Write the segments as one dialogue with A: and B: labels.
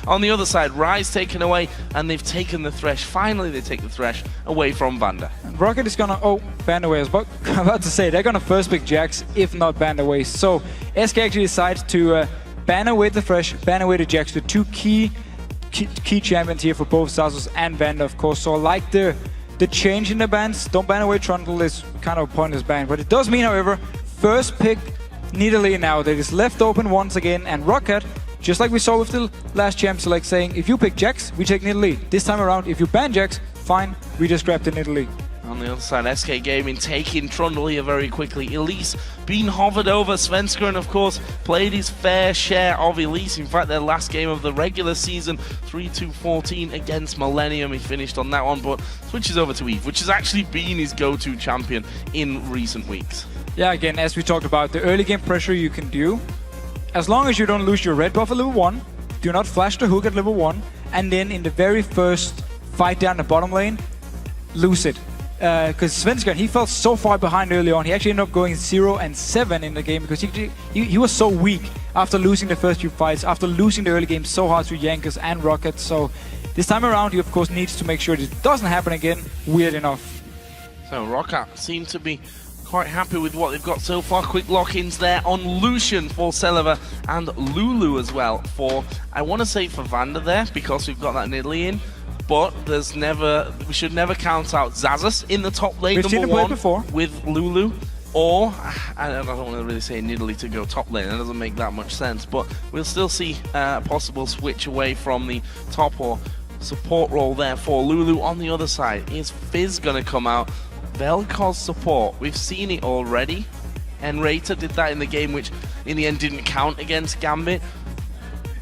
A: On the other side, Rise taken away, and they've taken the Thresh. Finally, they take the Thresh away from Vander.
B: And ROCCAT is gonna... Oh, ban away. I was about to say, they're gonna first pick Jax, if not ban away. So, SK actually decides to ban away the Thresh, ban away the Jax, the two key champions here for both Xaxus and Vander, of course. So I like the change in the bans. Don't ban away Trundle is kind of a pointless ban. But it does mean, however, first pick Nidalee now that is left open once again. And ROCCAT, just like we saw with the last champ select, saying if you pick Jax, we take Nidalee. This time around, if you ban Jax, fine, we just grab the Nidalee.
A: On the other side, SK Gaming taking Trundle here very quickly. Elise being hovered over. Svenskeren, of course, played his fair share of Elise. In fact, their last game of the regular season, 3-2-14 against Millennium. He finished on that one, but switches over to Eve, which has actually been his go-to champion in recent weeks.
B: Yeah, again, as we talked about, the early game pressure you can do. As long as you don't lose your red buff at level 1, do not flash the hook at level 1, and then in the very first fight down the bottom lane, lose it. Because Svenskeren, he fell so far behind early on. He actually ended up going 0-7 in the game because he was so weak after losing the first few fights, after losing the early game so hard to Jankers and ROCCAT. So this time around, he of course needs to make sure this doesn't happen again, weird enough.
A: So ROCCAT seem to be quite happy with what they've got so far. Quick lock-ins there on Lucian for Celiva and Lulu as well for, I want to say for Vander there, because we've got that Nidalee in. But we should never count out Xaxus in the top lane.
B: We've seen him play before
A: with Lulu, or I don't want to really say Nidalee to go top lane. That doesn't make that much sense. But we'll still see a possible switch away from the top or support role there for Lulu. On the other side, is Fizz going to come out? Vel'Koz support. We've seen it already. Enrater did that in the game, which in the end didn't count against Gambit.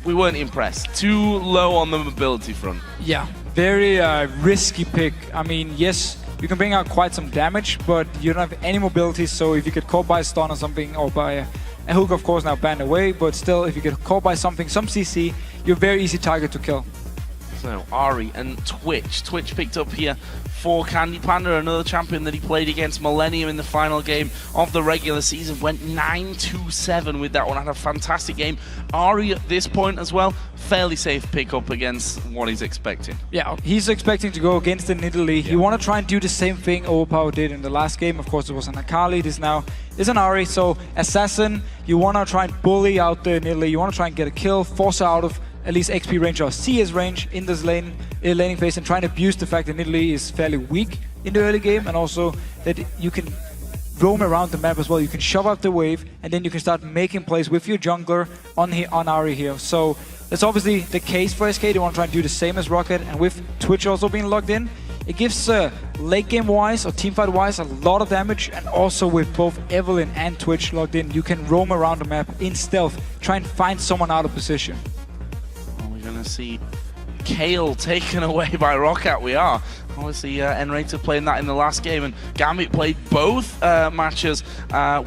A: We weren't impressed. Too low on the mobility front.
B: Yeah. Very risky pick. I mean, yes, you can bring out quite some damage, but you don't have any mobility, so if you get caught by a stun or something, or by a hook, of course, now banned away, but still, if you get caught by something, some CC, you're a very easy target to kill.
A: So, Ahri and Twitch. Twitch picked up here for Candy Panda, another champion that he played against Millennium in the final game of the regular season. Went 9-2-7 with that one, had a fantastic game. Ahri at this point as well, fairly safe pickup against what he's expecting.
B: Yeah, he's expecting to go against the Nidalee. You want to try and do the same thing Overpower did in the last game. Of course, it was an Akali. This now is an Ahri. So, Assassin, you want to try and bully out the Nidalee. You want to try and get a kill, force her out of at least XP range or CS range in this laning phase, and trying to abuse the fact that Nidalee is fairly weak in the early game, and also that you can roam around the map as well. You can shove out the wave, and then you can start making plays with your jungler on Ahri here. So that's obviously the case for SK. They want to try and do the same as ROCCAT, and with Twitch also being logged in, it gives late game wise or teamfight wise a lot of damage, and also with both Evelynn and Twitch logged in, you can roam around the map in stealth, try and find someone out of position.
A: Going to see Kayle taken away by ROCCAT. We are obviously Enrater playing that in the last game, and Gambit played both matches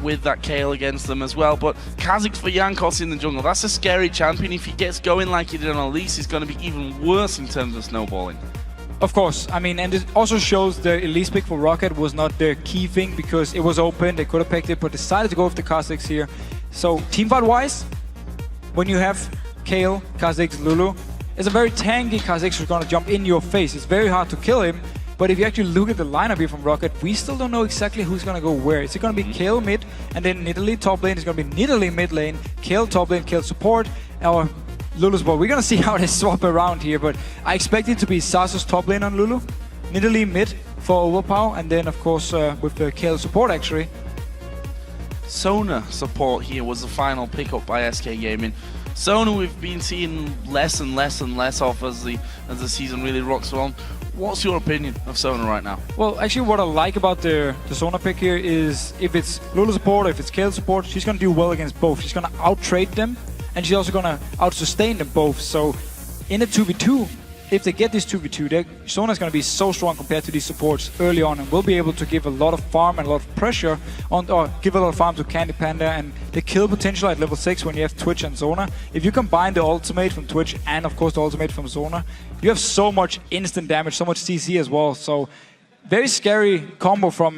A: with that Kayle against them as well. But Kha'Zix for Jankos in the jungle, that's a scary champion. If he gets going like he did on Elise, he's going to be even worse in terms of snowballing.
B: Of course, I mean, and it also shows the Elise pick for ROCCAT was not their key thing, because it was open, they could have picked it, but decided to go with the Kha'Zix here. So teamfight wise, when you have Kayle, Kha'Zix, Lulu, it's a very tanky Kha'Zix who's going to jump in your face. It's very hard to kill him, but if you actually look at the lineup here from ROCCAT, we still don't know exactly who's going to go where. Is it going to be Kayle mid, and then Nidalee top lane? It's going to be Nidalee mid lane, Kayle top lane, Kayle support, or Lulu support. We're going to see how they swap around here, but I expect it to be Xaxus top lane on Lulu, Nidalee mid for Overpower, and then of course with the Kayle support actually.
A: Sona support here was the final pickup by SK Gaming. Sona we've been seeing less and less and less of as the season really rocks on. What's your opinion of Sona right now? Well,
B: actually what I like about the Sona pick here is if it's Lulu support or if it's Kayle support, she's going to do well against both. She's going to out-trade them, and she's also going to out-sustain them both. So in a 2v2, if they get this 2v2, Sona's going to be so strong compared to these supports early on, and will be able to give a lot of farm and a lot of pressure on, or give a lot of farm to Candy Panda, and the kill potential at level 6 when you have Twitch and Sona. If you combine the ultimate from Twitch and of course the ultimate from Sona, you have so much instant damage, so much CC as well. So very scary combo from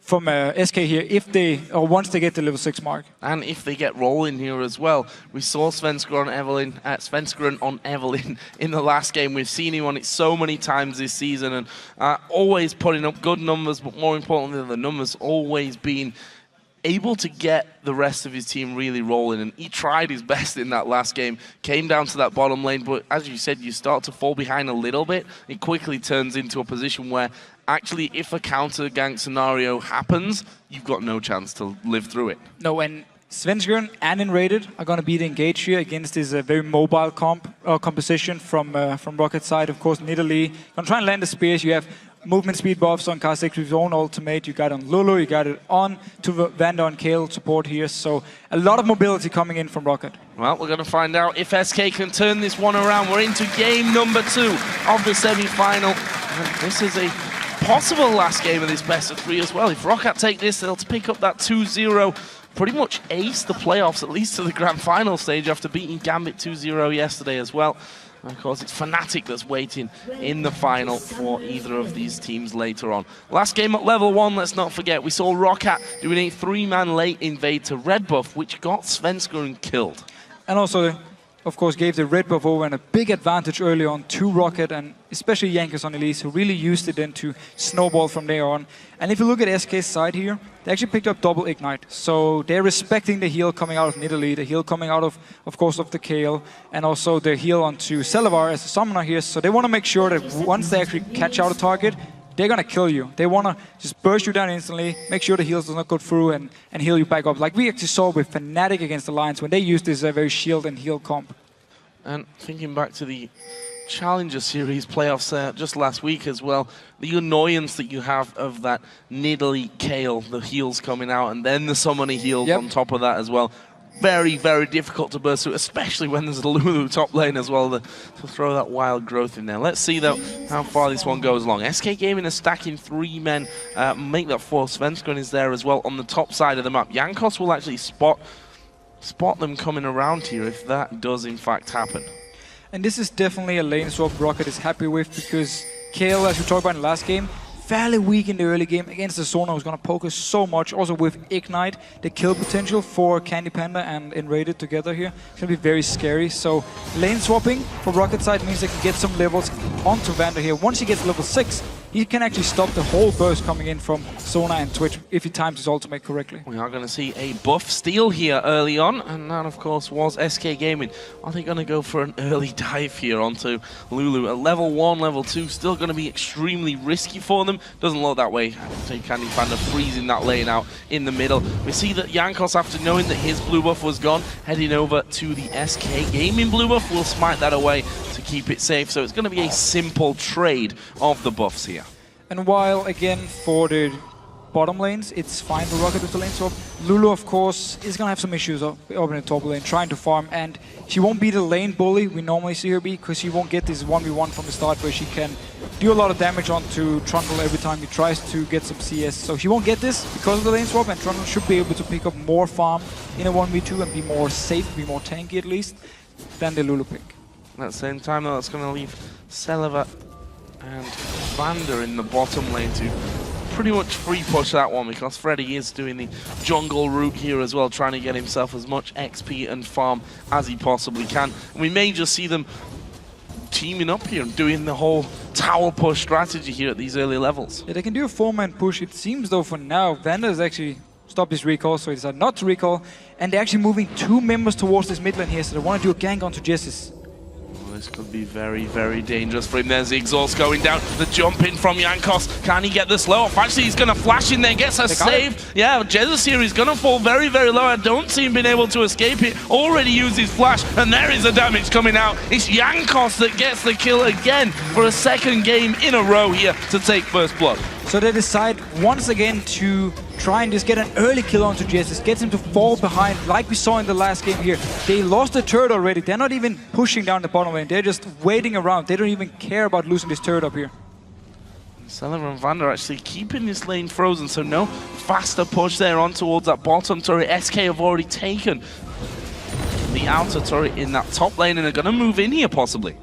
B: from SK here if they, or once they get the level 6 mark.
A: And if they get rolling here as well. We saw Svensker on Evelyn in the last game. We've seen him on it so many times this season, and always putting up good numbers, but more importantly, the numbers always being able to get the rest of his team really rolling, and he tried his best in that last game, came down to that bottom lane, but as you said, you start to fall behind a little bit. It quickly turns into a position where actually if a counter gank scenario happens, you've got no chance to live through it.
B: No, and Svenskeren and Enrated are going to be the engage here against this very mobile composition from ROCCAT side. Of course, Nidalee going to try and land the spears. You have movement speed buffs on Kha'Zix with his own ultimate. You got on Lulu, you got it on to Vander and Kale support here. So a lot of mobility coming in from ROCCAT.
A: Well, we're going to find out if SK can turn this one around. We're into game number 2 of the semi-final. And this is a possible last game of this best of 3 as well. If ROCCAT take this, they'll pick up that 2-0. Pretty much ace the playoffs, at least to the grand final stage, after beating Gambit 2-0 yesterday as well. And of course, it's Fnatic that's waiting in the final for either of these teams later on. Last game at level 1, let's not forget, we saw ROCCAT doing a 3-man late invade to red buff, which got Svenskeren killed.
B: And also, of course, gave the red buff over and a big advantage early on to ROCCAT, and especially Yankees on Elise, who really used it then to snowball from there on. And if you look at SK's side here, they actually picked up double ignite. So they're respecting the heal coming out of Nidalee, the heal coming out of course, of the Kale, and also the heal onto Celavar as a summoner here. So they want to make sure that once they actually catch out a target, they're going to kill you. They want to just burst you down instantly, make sure the heals does not go through and heal you back up. Like we actually saw with Fnatic against Alliance when they used this very shield and heal comp.
A: And thinking back to the Challenger Series playoffs just last week as well, the annoyance that you have of that Nidalee Kale, the heals coming out, and then the summoner heals on top of that as well. Very, very difficult to burst through, especially when there's a Lulu top lane as well to throw that wild growth in there. Let's see, though, how far this one goes along. SK Gaming is stacking 3 men, make that 4. Svenskeren is there as well on the top side of the map. Jankos will actually spot them coming around here if that does in fact happen.
B: And this is definitely a lane swap ROCCAT is happy with, because Kale, as we talked about in the last game, fairly weak in the early game against the Zona, who's going to poke us so much. Also with Ignite, the kill potential for Candy Panda and Enrated together here, it's going to be very scary. So lane swapping for ROCCAT side means they can get some levels onto Vander here. Once he gets level 6, he can actually stop the whole burst coming in from Zona and Twitch if he times his ultimate correctly.
A: We are going to see a buff steal here early on, and that of course was SK Gaming. Are they going to go for an early dive here onto Lulu? At level 1, level 2, still going to be extremely risky for them. Doesn't look that way. Take Candy Panda freezing that lane out in the middle. We see that Jankos, after knowing that his blue buff was gone, heading over to the SK Gaming blue buff, will smite that away to keep it safe. So it's going to be a simple trade of the buffs here.
B: And while, again, for the bottom lanes, it's fine for ROCCAT with the lane swap, Lulu, of course, is going to have some issues up in the top lane, trying to farm, and she won't be the lane bully we normally see her be, because she won't get this 1v1 from the start where she can do a lot of damage onto Trundle every time he tries to get some CS. So she won't get this because of the lane swap, and Trundle should be able to pick up more farm in a 1v2 and be more safe, be more tanky at least, than the Lulu pick.
A: At the same time, though, that's going to leave Celavar and Vander in the bottom lane to pretty much free push that one, because Freddy is doing the jungle route here as well, trying to get himself as much XP and farm as he possibly can. And we may just see them teaming up here and doing the whole tower push strategy here at these early levels.
B: Yeah, they can do a 4-man push. It seems though for now, Vander's actually stopped his recall, so he decided not to recall. And they're actually moving 2 members towards this mid lane here, so they want to do a gank onto Jessis.
A: This could be very, very dangerous for him. There's the exhaust going down. The jump in from Jankos. Can he get the slow off? Actually, he's going to flash in there. Gets a save. Yeah, Jesus here is going to fall very, very low. I don't see him being able to escape it. Already used his flash, and there is the damage coming out. It's Jankos that gets the kill again for a 2nd game in a row here to take first blood.
B: So they decide once again to try and just get an early kill onto Jesus, gets him to fall behind like we saw in the last game here. They lost the turret already. They're not even pushing down the bottom lane. They're just waiting around. They don't even care about losing this turret up here.
A: Celavar and Vander actually keeping this lane frozen, so no faster push there on towards that bottom turret. SK have already taken the outer turret in that top lane and are going to move in here possibly.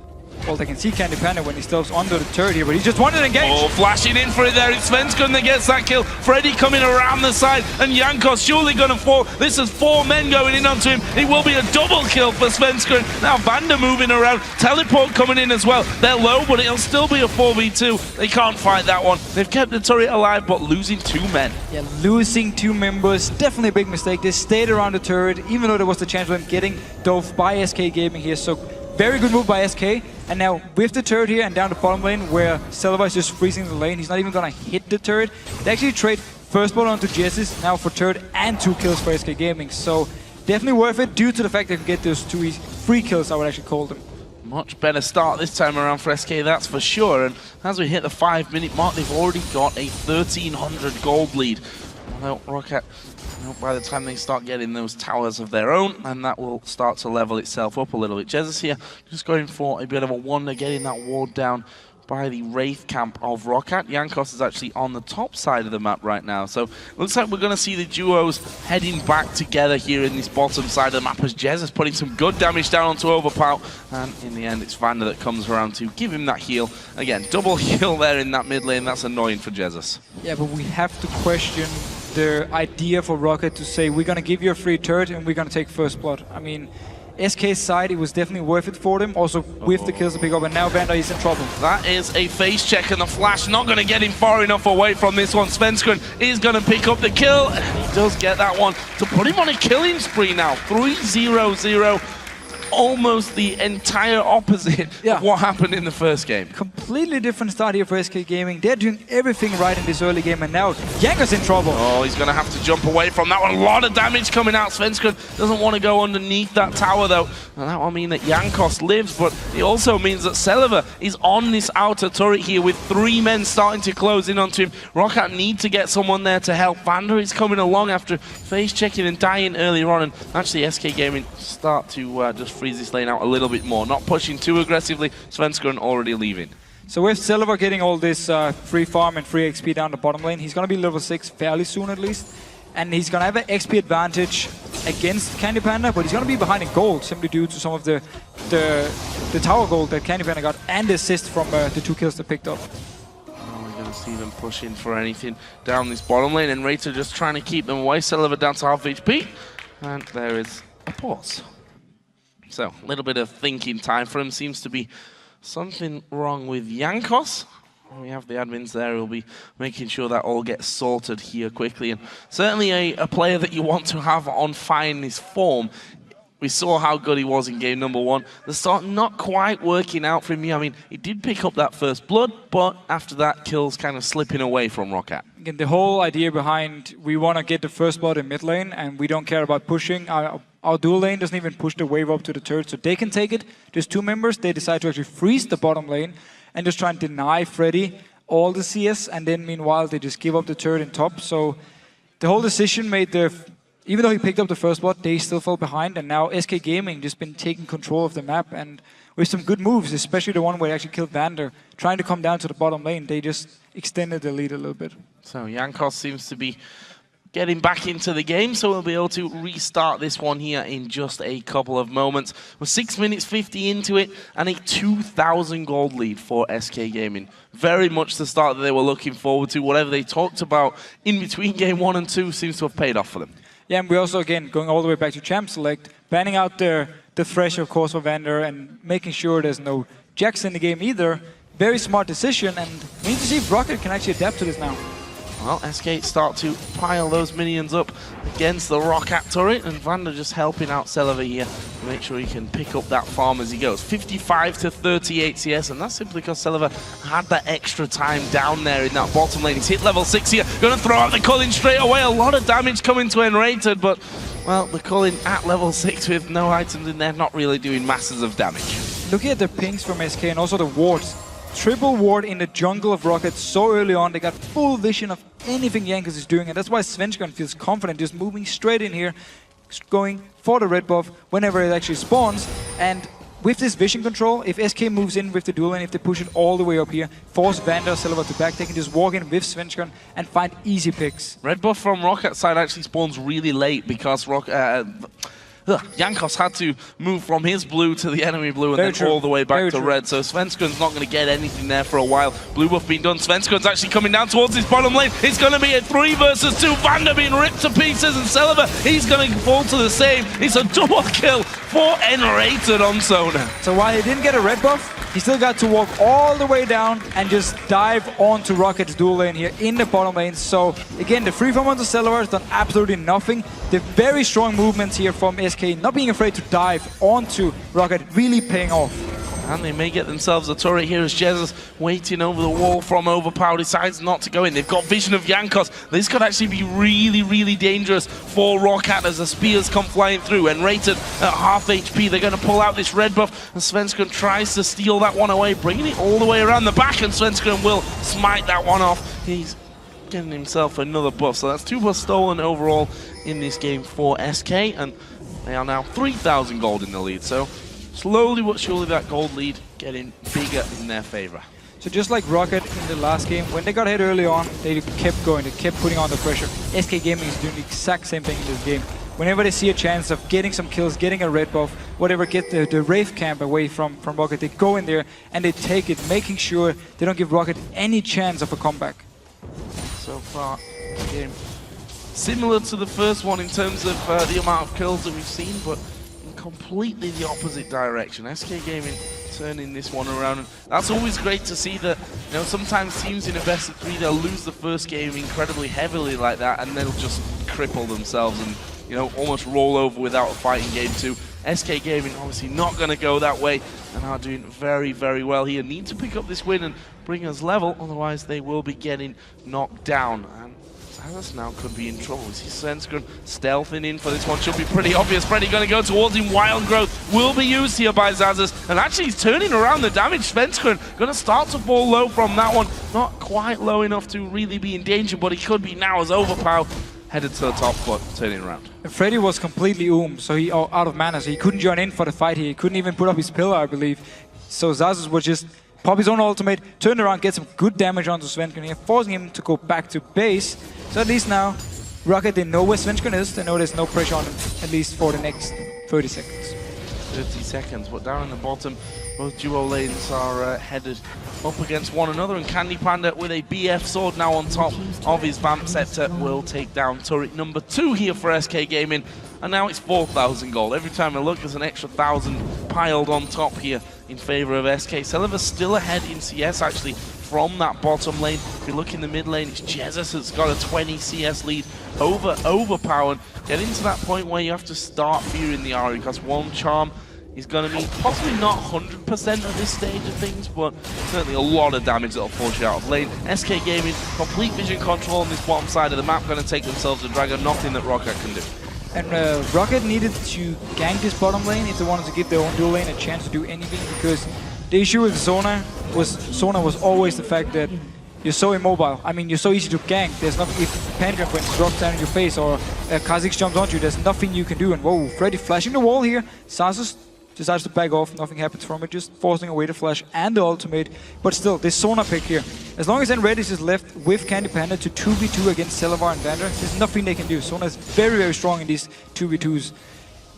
B: Well, they can see Candy Panda when he steps under the turret here, but he just wanted to engage.
A: Oh, flashing in for it there. It's Svenskun that gets that kill. Freddy coming around the side, and Jankos surely going to fall. This is 4 men going in onto him. It will be a double kill for Svenskun. Now Vander moving around. Teleport coming in as well. They're low, but it'll still be a 4v2. They can't fight that one. They've kept the turret alive, but losing 2 men.
B: Yeah, losing 2 members, definitely a big mistake. They stayed around the turret, even though there was the chance of them getting dove by SK Gaming here. So very good move by SK. And now with the turret here and down the bottom lane where Selva is just freezing the lane, he's not even gonna hit the turret. They actually trade first blood onto Jessis now for turret and 2 kills for SK Gaming. So definitely worth it due to the fact they can get those 2 free kills, I would actually call them.
A: Much better start this time around for SK, that's for sure. And as we hit the 5-minute mark, they've already got a 1,300 gold lead. Well, ROCCAT, by the time they start getting those towers of their own, and that will start to level itself up a little bit. Jezzus here just going for a bit of a wonder, getting that ward down by the Wraith camp of ROCCAT. Jankos is actually on the top side of the map right now. So looks like we're going to see the duos heading back together here in this bottom side of the map as Jez is putting some good damage down onto Overpow. And in the end, it's Vander that comes around to give him that heal. Again, double heal there in that mid lane. That's annoying for Jezzus.
B: Yeah, but we have to question the idea for ROCCAT to say, we're going to give you a free turret and we're going to take first blood. I mean, SK's side, it was definitely worth it for them, also with the kills to pick up, and now Vander is in trouble.
A: That is a face check, and the flash not going to get him far enough away from this one. Svenskun is going to pick up the kill, and he does get that one to put him on a killing spree now. 3-0-0. Almost the entire opposite of what happened in the first game.
B: Completely different start here for SK Gaming. They're doing everything right in this early game, and now Jankos in trouble.
A: Oh, he's going to have to jump away from that one. A lot of damage coming out. Svenskun doesn't want to go underneath that tower, though. And that will mean that Jankos lives, but it also means that Selva is on this outer turret here with 3 men starting to close in onto him. ROCCAT need to get someone there to help. Vander is coming along after face checking and dying earlier on, and actually SK Gaming start to just freeze this lane out a little bit more. Not pushing too aggressively. Svenskun already leaving.
B: So with Selva getting all this free farm and free XP down the bottom lane, he's going to be level 6 fairly soon at least. And he's going to have an XP advantage against Candy Panda, but he's going to be behind in gold simply due to some of the tower gold that Candy Panda got and the assist from the 2 kills they picked up.
A: We're going to see them pushing for anything down this bottom lane, and Raider just trying to keep them away. Selva down to half HP, and there is a pause. So, a little bit of thinking time for him. Seems to be something wrong with Jankos. We have the admins there who'll be making sure that all gets sorted here quickly. And certainly a player that you want to have on fire in his form. We saw how good he was in game number 1. The start not quite working out for him. I mean, he did pick up that first blood, but after that, kills kind of slipping away from ROCCAT.
B: Again, the whole idea behind we want to get the first blood in mid lane, and we don't care about pushing. Our dual lane doesn't even push the wave up to the turret, so they can take it. There's 2 members. They decide to actually freeze the bottom lane and just try and deny Freddy all the CS, and then meanwhile they just give up the turret in top. So the whole decision made even though he picked up the first blood, they still fell behind, and now SK Gaming just been taking control of the map, and with some good moves, especially the one where they actually killed Vander, trying to come down to the bottom lane, they just extended the lead a little bit.
A: So Jankos seems to be getting back into the game, so we'll be able to restart this one here in just a couple of moments. We're 6 minutes 50 into it, and a 2,000 gold lead for SK Gaming. Very much the start that they were looking forward to. Whatever they talked about in between game 1 and 2 seems to have paid off for them.
B: Yeah, and we also, again, going all the way back to Champ Select, banning out the Thresh, of course, for Vander, and making sure there's no Jax in the game either. Very smart decision, and we need to see if ROCCAT can actually adapt to this now.
A: Well, SK start to pile those minions up against the ROCCAT turret, and Vander just helping out Selva here to make sure he can pick up that farm as he goes. 55 to 38 CS, and that's simply because Selva had that extra time down there in that bottom lane. He's hit level 6 here, going to throw out the Culling straight away. A lot of damage coming to Enrated, but, well, the Culling at level 6 with no items in there, not really doing masses of damage.
B: Looking at the pings from SK and also the wards. Triple ward in the jungle of ROCCAT so early on. They got full vision of anything Jankos is doing, and that's why Svenskun feels confident just moving straight in here, going for the red buff whenever it actually spawns. And with this vision control, if SK moves in with the duel and if they push it all the way up here, force Vander Selva to back, they can just walk in with Svenskun and find easy picks.
A: Red buff from ROCCAT side actually spawns really late because Jankos had to move from his blue to the enemy blue and then all the way back to red. So Svenskun's not going to get anything there for a while. Blue buff being done. Svenskun's actually coming down towards his bottom lane. It's going to be a 3 versus 2. Vander being ripped to pieces, and Celiva, he's going to fall to the same. It's a double kill for Enrated on Sona.
B: So while he didn't get a red buff, he still got to walk all the way down and just dive onto ROCCAT's dual lane here in the bottom lane. So again, the free farm onto Celiva has done absolutely nothing. The very strong movements here from SK, not being afraid to dive onto ROCCAT, really paying off.
A: And they may get themselves a turret here as Jesus waiting over the wall from Overpower decides not to go in. They've got vision of Jankos. This could actually be really, really dangerous for ROCCAT as the spears come flying through. And rated at half HP, they're going to pull out this red buff. And Svenskun tries to steal that one away, bringing it all the way around the back. And Svenskun will smite that one off. He's getting himself another buff. So that's 2 buffs stolen overall in this game for SK. And they are now 3,000 gold in the lead. So slowly but surely that gold lead getting bigger in their favor.
B: So just like ROCCAT in the last game, when they got hit early on, they kept going, they kept putting on the pressure. SK Gaming is doing the exact same thing in this game. Whenever they see a chance of getting some kills, getting a red buff, whatever, get the Wraith camp away from ROCCAT, they go in there and they take it, making sure they don't give ROCCAT any chance of a comeback.
A: So far, the game similar to the first one in terms of the amount of kills that we've seen, but completely the opposite direction. SK Gaming turning this one around, and that's always great to see that, you know, sometimes teams in a best of 3, they'll lose the first game incredibly heavily like that, and they'll just cripple themselves and, you know, almost roll over without a fight in game 2. SK Gaming obviously not going to go that way and are doing very, very well here. Need to pick up this win and bring us level, otherwise they will be getting knocked down. And Zazas now could be in trouble. We see Svenskun stealthing in for this one. Should be pretty obvious. Freddy going to go towards him. Wild Growth will be used here by Zazas. And actually he's turning around the damage. Svenskun going to start to fall low from that one. Not quite low enough to really be in danger, but he could be now as Overpower headed to the top, but turning around.
B: And Freddy was completely so he out of mana, so he couldn't join in for the fight here. He couldn't even put up his pillar, I believe. So Zazas would just pop his own ultimate, turn around, get some good damage onto Svenskun here, forcing him to go back to base. So at least now, ROCCAT, they know where Svenskun is, they know there's no pressure on him, at least for the next 30 seconds.
A: 30 seconds, but down in the bottom, both duo lanes are headed up against one another, and Candy Panda with a BF sword now on top of his Vamp Scepter will take down turret number 2 here for SK Gaming, and now it's 4,000 gold. Every time I look, there's an extra 1,000 piled on top here in favor of SK. Celiva's still ahead in CS actually from that bottom lane. If you look in the mid lane, it's Jesus that's got a 20 CS lead over Overpower. Getting to that point where you have to start fearing the Ahri, because one charm is going to mean possibly not 100% at this stage of things, but certainly a lot of damage that'll force you out of lane. SK Gaming, complete vision control on this bottom side of the map, going to take themselves a dragon, nothing that ROCCAT can do.
B: And ROCCAT needed to gank this bottom lane if they wanted to give their own dual lane a chance to do anything, because the issue with Sona was always the fact that you're so immobile. I mean, you're so easy to gank. There's nothing, if Panther, for instance, drops down in your face or Kha'Zix jumps onto you, there's nothing you can do. And whoa, Freddy flashing the wall here. Zazas decides to back off, nothing happens from it, just forcing away the flash and the ultimate. But still, this Sona pick here, as long as Enredis is left with Candy Panda to 2v2 against Celiva and Vander, there's nothing they can do. Sona is very, very strong in these 2v2s.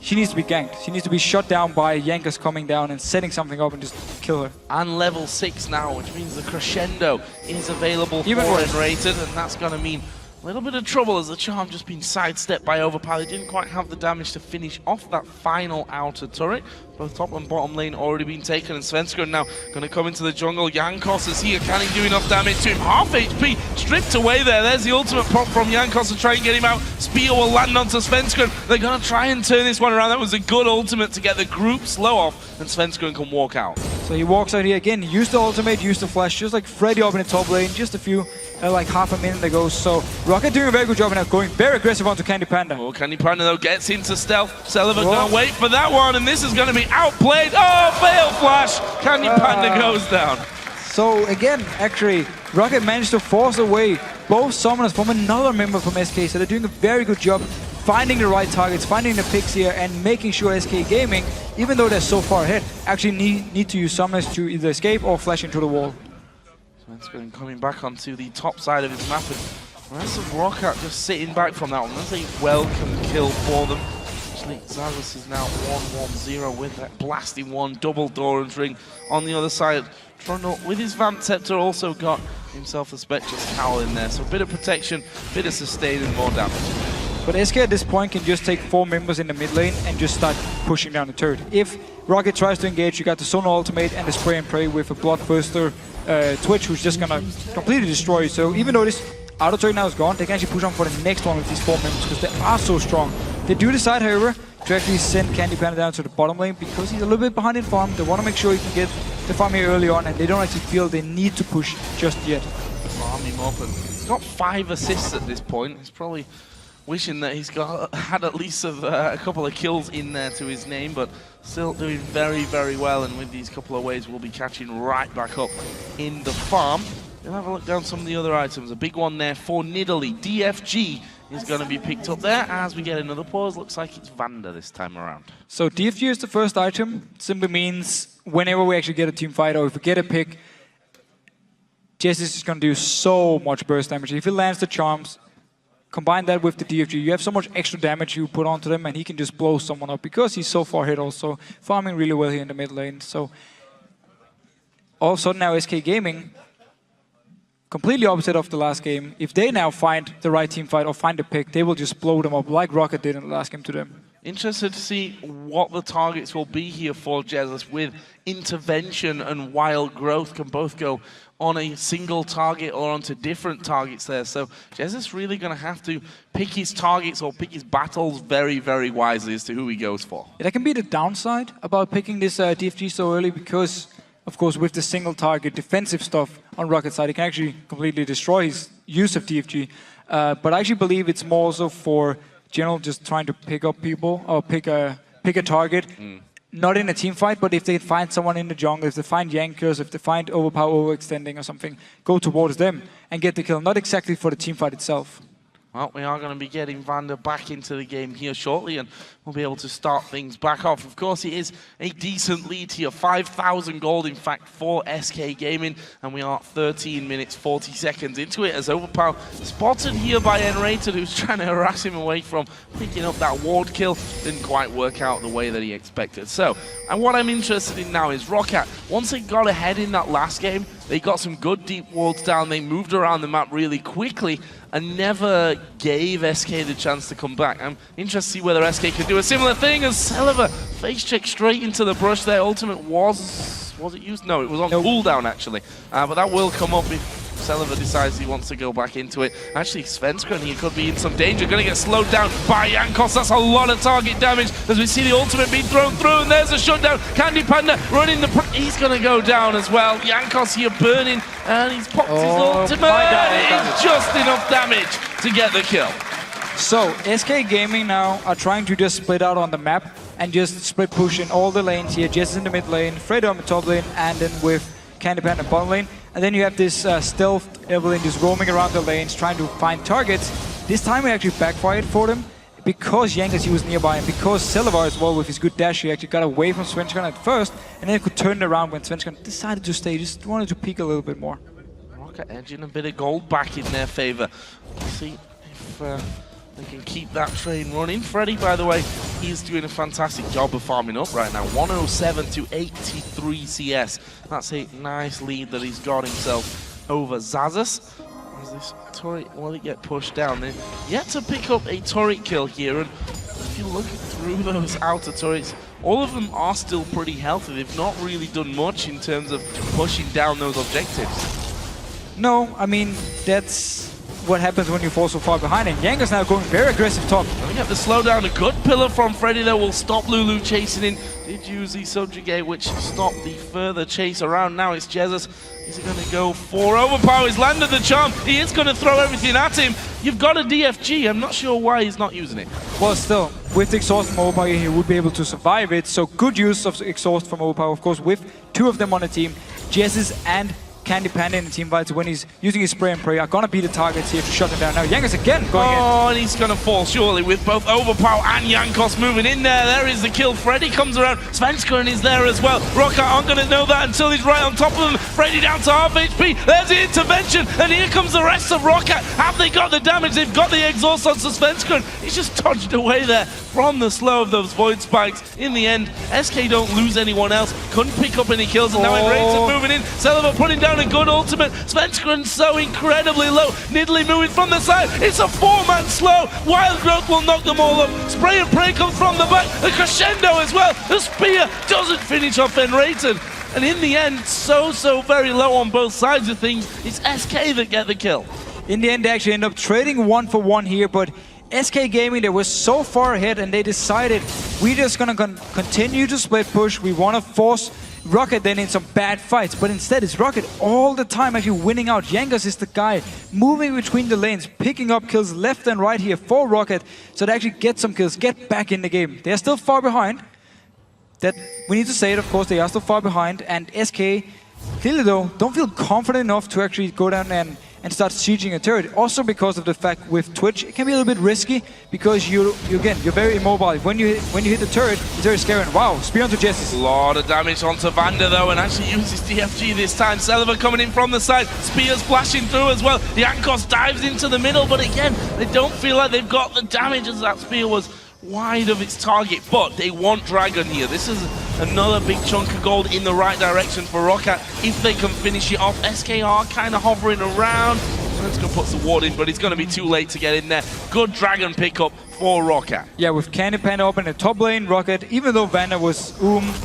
B: She needs to be ganked. She needs to be shut down by Jankos coming down and setting something up and just kill her.
A: And level 6 now, which means the crescendo is available for Enrated, and that's going to mean a little bit of trouble as the charm just been sidestepped by Overpower. They didn't quite have the damage to finish off that final outer turret. Both top and bottom lane already been taken, and Svenskun now going to come into the jungle. Jankos is here. Can he do enough damage to him? Half HP stripped away there. There's the ultimate pop from Jankos to try and get him out. Spear will land onto Svenskun. They're going to try and turn this one around. That was a good ultimate to get the group slow off, and Svenskun can walk out.
B: So he walks out here again, used the ultimate, used the flash, just like Freddy up in the top lane, just a few, like half a minute ago. So ROCCAT doing a very good job now, going very aggressive onto Candy Panda.
A: Oh, Candy Panda though gets into stealth. Celiva going to wait for that one, and this is going to be outplayed. Oh, fail flash. Candy Panda goes down.
B: So again, actually, ROCCAT managed to force away both summoners from another member from SK. So they're doing a very good job finding the right targets, finding the picks here, and making sure SK Gaming, even though they're so far ahead, actually need to use summoners to either escape or flash into the wall.
A: Svenskun coming back onto the top side of his map, and the rest of ROCCAT just sitting back from that one. That's a welcome kill for them. think Zazas is now 1-1-0 with that blasting one, double Doran's ring on the other side. Trundle, with his Vamp Scepter, also got himself a Spectre's Cowl in there. So a bit of protection, bit of sustain and more damage.
B: But SK at this point can just take 4 members in the mid lane and just start pushing down the turret. If ROCCAT tries to engage, you got the Sonar Ultimate and the Spray and Pray with a Bloodthirster Twitch, who's just gonna completely destroy you. So even though this auto turret now is gone, they can actually push on for the next one with these 4 members because they are so strong. They do decide, however, to actually send Candy Panda down to the bottom lane because he's a little bit behind in farm. They want to make sure he can get the farm here early on, and they don't actually feel they need to push just yet.
A: Farm him up, and he's got 5 assists at this point. He's probably wishing that he's had at least a couple of kills in there to his name, but still doing very, very well. And with these couple of waves, we'll be catching right back up in the farm. We'll have a look down some of the other items. A big one there for Nidalee. DFG is going to be picked up there as we get another pause. Looks like it's Vander this time around.
B: So DFG is the first item. Simply means whenever we actually get a team fight or if we get a pick, Jesse is going to do so much burst damage. If he lands the charms, combine that with the DFG, you have so much extra damage you put onto them and he can just blow someone up because he's so far ahead also. Farming really well here in the mid lane. So all of a sudden now SK Gaming, completely opposite of the last game. If they now find the right team fight or find a pick, they will just blow them up like ROCCAT did in the last game to them.
A: Interested to see what the targets will be here for Jesus, with intervention and wild growth can both go on a single target or onto different targets there. So Jesus really going to have to pick his targets or pick his battles very, very wisely as to who he goes for.
B: Yeah, that can be the downside about picking this DFG so early because, of course, with the single target defensive stuff on ROCCAT side, it can actually completely destroy his use of DFG. But I actually believe it's more also for general just trying to pick up people or pick a target. Not in a team fight, but if they find someone in the jungle, if they find Yankers, if they find overpower overextending or something, go towards them and get the kill. Not exactly for the team fight itself.
A: Well, we are going to be getting Vander back into the game here shortly, and we'll be able to start things back off. Of course, it is a decent lead here, 5,000 gold, in fact, for SK Gaming, and we are 13 minutes, 40 seconds into it as Overpower spotted here by Enrated, who's trying to harass him away from picking up that ward kill. Didn't quite work out the way that he expected. So, and what I'm interested in now is ROCCAT. Once they got ahead in that last game, they got some good deep wards down, they moved around the map really quickly, and never gave SK the chance to come back. I'm interested to see whether SK could do a similar thing as Celiver face check straight into the brush. Their ultimate was it used? No, it was on cooldown actually. But that will come up if Celiver decides he wants to go back into it. Actually, Svenskeren, he could be in some danger. Going to get slowed down by Jankos. That's a lot of target damage as we see the ultimate being thrown through. And there's a shutdown. Candy Panda running the... He's going to go down as well. Jankos here burning. And he's popped his ultimate. It's just enough damage to get the kill.
B: So, SK Gaming now are trying to just split out on the map and just split push in all the lanes here. Jess in the mid lane, Fredo in the top lane, and then with Candy Panda bottom lane. And then you have this stealth Evelyn just roaming around the lanes trying to find targets. This time it actually backfired for them because Jankos, he was nearby, and because Celiver as well with his good dash, he actually got away from Svenskeren at first, and then he could turn it around when Svenskeren decided to stay, just wanted to peek a little bit more.
A: ROCCAT edging a bit of gold back in their favor. Let's see if they can keep that train running. Freddy, by the way, he's doing a fantastic job of farming up right now. 107 to 83 CS. That's a nice lead that he's got himself over Zazas. As this turret, will it get pushed down? They're yet to pick up a turret kill here, and if you look through those outer turrets, all of them are still pretty healthy. They've not really done much in terms of pushing down those objectives.
B: No, I mean, that's what happens when you fall so far behind, and Jankos now going very aggressive top.
A: We have to slow down. A good pillar from Freddy that will stop Lulu chasing in. Did use the subjugate, which stopped the further chase around. Now it's Jesus. Is he going to go for overpower? He's landed the charm. He is going to throw everything at him. You've got a DFG. I'm not sure why he's not using it.
B: Well, still, with the exhaust from overpower, he would be able to survive it. So good use of exhaust from overpower, of course, with 2 of them on the team. Jesus and Candy Panda in the team fights when he's using his spray and pray are gonna be the targets here to shut them down. Now Jankos again going in.
A: Oh, and he's gonna fall surely with both Overpower and Jankos moving in there. There is the kill. Freddy comes around. Svenskeren is there as well. ROCCAT aren't gonna know that until he's right on top of them. Freddy down to half HP. There's the intervention, and here comes the rest of ROCCAT. Have they got the damage? They've got the exhaust on Svenskeren. He's just dodged away there from the slow of those Void Spikes. In the end, SK don't lose anyone else, couldn't pick up any kills, and now Enrated moving in. Celiva putting down a good ultimate. Svenskeren so incredibly low. Nidalee moving from the side. It's a 4-man slow. Wild Growth will knock them all up. Spray and pray comes from the back. The crescendo as well. The spear doesn't finish off Enrated. And in the end, so very low on both sides of things. It's SK that get the kill.
B: In the end, they actually end up trading 1 for 1 here, but SK Gaming, they were so far ahead and they decided we're just gonna continue to split push. We want to force ROCCAT then in some bad fights, but instead it's ROCCAT all the time actually winning out. Jankos is the guy moving between the lanes, picking up kills left and right here for ROCCAT, so they actually get some kills, get back in the game. They are still far behind. That we need to say it, of course, they are still far behind, and SK clearly though don't feel confident enough to actually go down and start sieging a turret. Also because of the fact with Twitch, it can be a little bit risky because you're very immobile. When you hit the turret, it's very scary. And wow, spear onto Jesse.
A: A lot of damage onto Vander though, and actually uses DFG this time. Celiva coming in from the side, spears flashing through as well. Jankos dives into the middle, but again, they don't feel like they've got the damage as that spear was wide of its target, but they want Dragon here. This is another big chunk of gold in the right direction for ROCCAT if they can finish it off. SK are kind of hovering around. Let's go put some ward in, but it's going to be too late to get in there. Good Dragon pickup for ROCCAT.
B: Yeah, with Candy Panda up in the top lane, ROCCAT, even though Vander was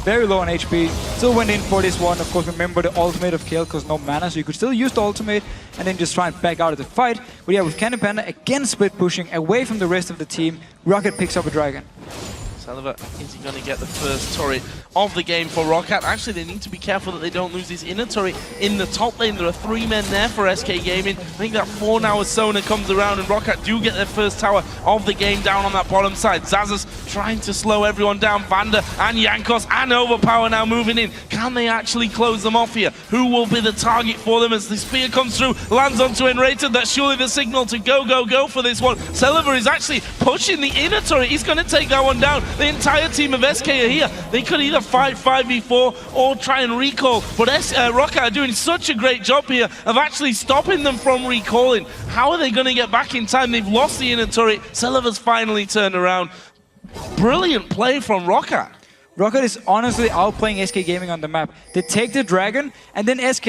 B: very low on HP, still went in for this one. Of course, remember the ultimate of Kill, because no mana, so you could still use the ultimate and then just try and back out of the fight. But yeah, with Candy Panda again split pushing away from the rest of the team, ROCCAT picks up a Dragon.
A: Celiva, is he going to get the first turret of the game for ROCCAT? Actually, they need to be careful that they don't lose this inner turret in the top lane. There are 3 men there for SK Gaming. I think that 4-hour Sona comes around and ROCCAT do get their first tower of the game down on that bottom side. Xaxus trying to slow everyone down. Vander and Jankos and Overpower now moving in. Can they actually close them off here? Who will be the target for them as the spear comes through, lands onto Enrated? That's surely the signal to go for this one. Celiva is actually pushing the inner turret. He's going to take that one down. The entire team of SK are here. They could either fight 5v4 or try and recall, but ROCCAT are doing such a great job here of actually stopping them from recalling. How are they going to get back in time? They've lost the inner turret. Celiva's finally turned around. Brilliant play from ROCCAT.
B: ROCCAT is honestly outplaying SK Gaming on the map. They take the Dragon, and then SK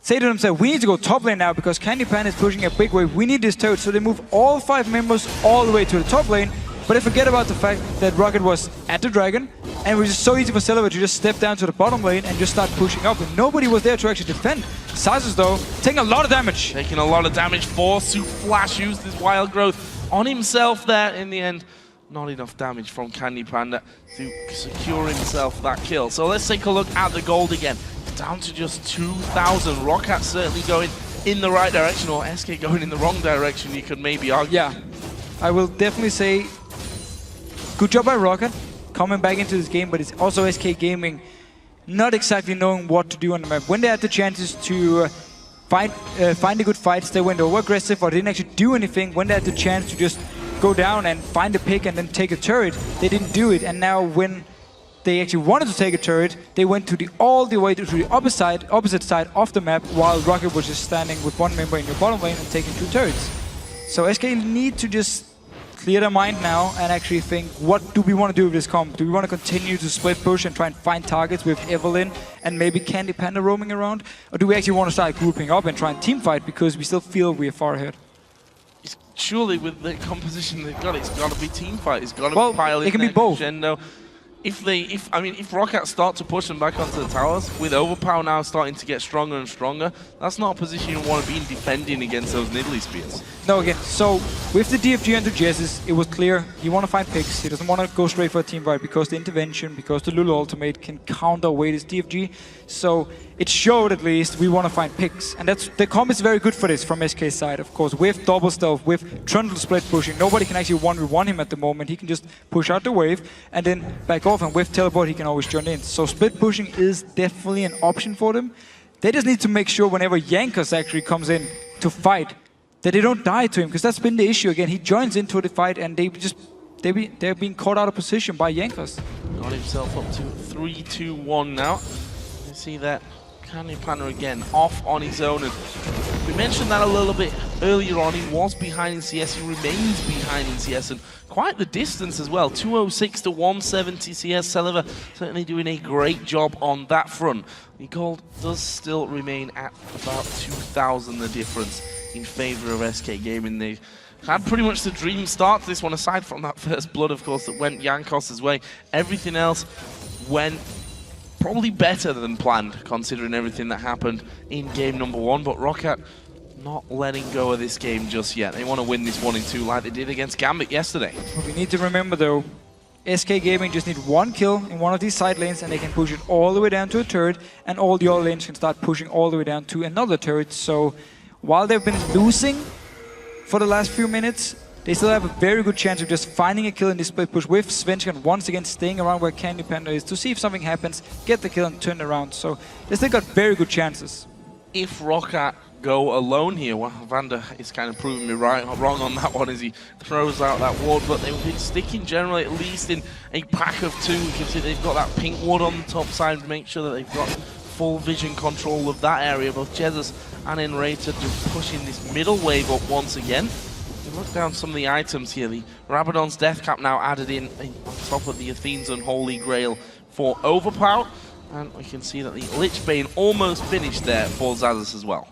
B: say to themselves, we need to go top lane now because Candy Pan is pushing a big wave. We need this turret. So they move all 5 members all the way to the top lane. But they forget about the fact that ROCCAT was at the Dragon, and it was just so easy for Celiva to just step down to the bottom lane and just start pushing up. And nobody was there to actually defend. Xaxus, though, taking a lot of damage.
A: Taking a lot of damage. Forced to flash, used his Wild Growth on himself there. In the end, not enough damage from Candy Panda to secure himself that kill. So let's take a look at the gold again. Down to just 2,000. ROCCAT certainly going in the right direction, or SK going in the wrong direction, you could maybe argue.
B: Yeah, I will definitely say good job by ROCCAT coming back into this game, but it's also SK Gaming not exactly knowing what to do on the map. When they had the chances to find the good fights, they went over aggressive or didn't actually do anything. When they had the chance to just go down and find a pick and then take a turret, they didn't do it. And now when they actually wanted to take a turret, they went to all the way to the opposite side of the map, while ROCCAT was just standing with 1 member in your bottom lane and taking 2 turrets. So SK need to just clear their mind now and actually think, what do we want to do with this comp? Do we want to continue to split push and try and find targets with Evelyn and maybe Candy Panda roaming around? Or do we actually want to start grouping up and try and team fight because we still feel we're far ahead?
A: Surely with the composition they've got, it's got to be team fight. It's got to be pile in.
B: It can be both.
A: Crescendo. If ROCCAT start to push them back onto the towers, with Overpower now starting to get stronger and stronger, that's not a position you want to be in defending against those Nidalee spears.
B: No, again, so with the DFG into Jesses, it was clear he want to find picks. He doesn't want to go straight for a team fight because the intervention, because the Lulu ultimate can counterweight his DFG. So it showed at least we want to find picks. And that's the comp is very good for this from SK's side, of course. With double stealth, with Trundle split pushing, nobody can actually 1v1 him at the moment. He can just push out the wave and then back off, and with teleport he can always join in. So split pushing is definitely an option for them. They just need to make sure whenever Jankos actually comes in to fight, that they don't die to him, because that's been the issue again. He joins into the fight and they're being caught out of position by Jankos.
A: Got himself up to 3-2-1 now. You see that Candy Panda again off on his own, and We mentioned that a little bit earlier on. He was behind in CS, he remains behind in CS, and quite the distance as well. 206 to 170 CS. Celiver certainly doing a great job on that front. The gold does still remain at about 2,000, the difference in favor of SK Gaming. They had pretty much the dream start to this one, aside from that first blood, of course, that went Jankos' way. Everything else went probably better than planned, considering everything that happened in game number 1, but ROCCAT not letting go of this game just yet. They want to win this 1-2 like they did against Gambit yesterday.
B: What we need to remember though, SK Gaming just need one kill in one of these side lanes and they can push it all the way down to a turret, and all the other lanes can start pushing all the way down to another turret. So while they've been losing for the last few minutes, they still have a very good chance of just finding a kill in this split push with Svenskan once again staying around where Candy Panda is to see if something happens, get the kill and turn around. So they still got very good chances.
A: If ROCCAT go alone here, well, Vander is kind of proving me wrong on that one as he throws out that ward, but they will be sticking generally at least in a pack of 2. You can see they've got that pink ward on the top side to make sure that they've got full vision control of that area. Both Jesus and Enrater just pushing this middle wave up once again. Look down some of the items here. The Rabadon's Death Cap now added in on top of the Athene's Unholy Grail for Overpower. And we can see that the Lich Bane almost finished there for Xaxus as well.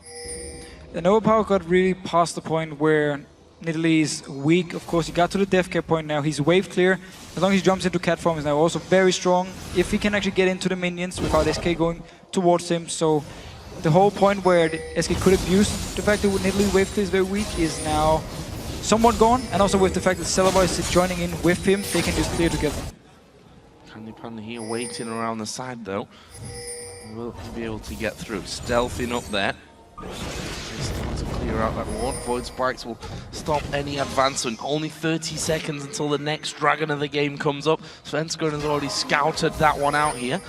B: And Overpower got really past the point where Nidalee is weak. Of course, he got to the death cap point now. He's wave clear. As long as he jumps into cat form, he's now also very strong. If he can actually get into the minions without SK going towards him. So the whole point where SK could abuse the fact that Nidalee wave clear is very weak is now somewhat gone, and also with the fact that Celiver is joining in with him, they can just clear together.
A: Candy Panda here waiting around the side though. Will he be able to get through? Stealthing up there. Just to clear out that ward. Void Spikes will stop any advancement. Only 30 seconds until the next dragon of the game comes up. Svenskan has already scouted that one out here.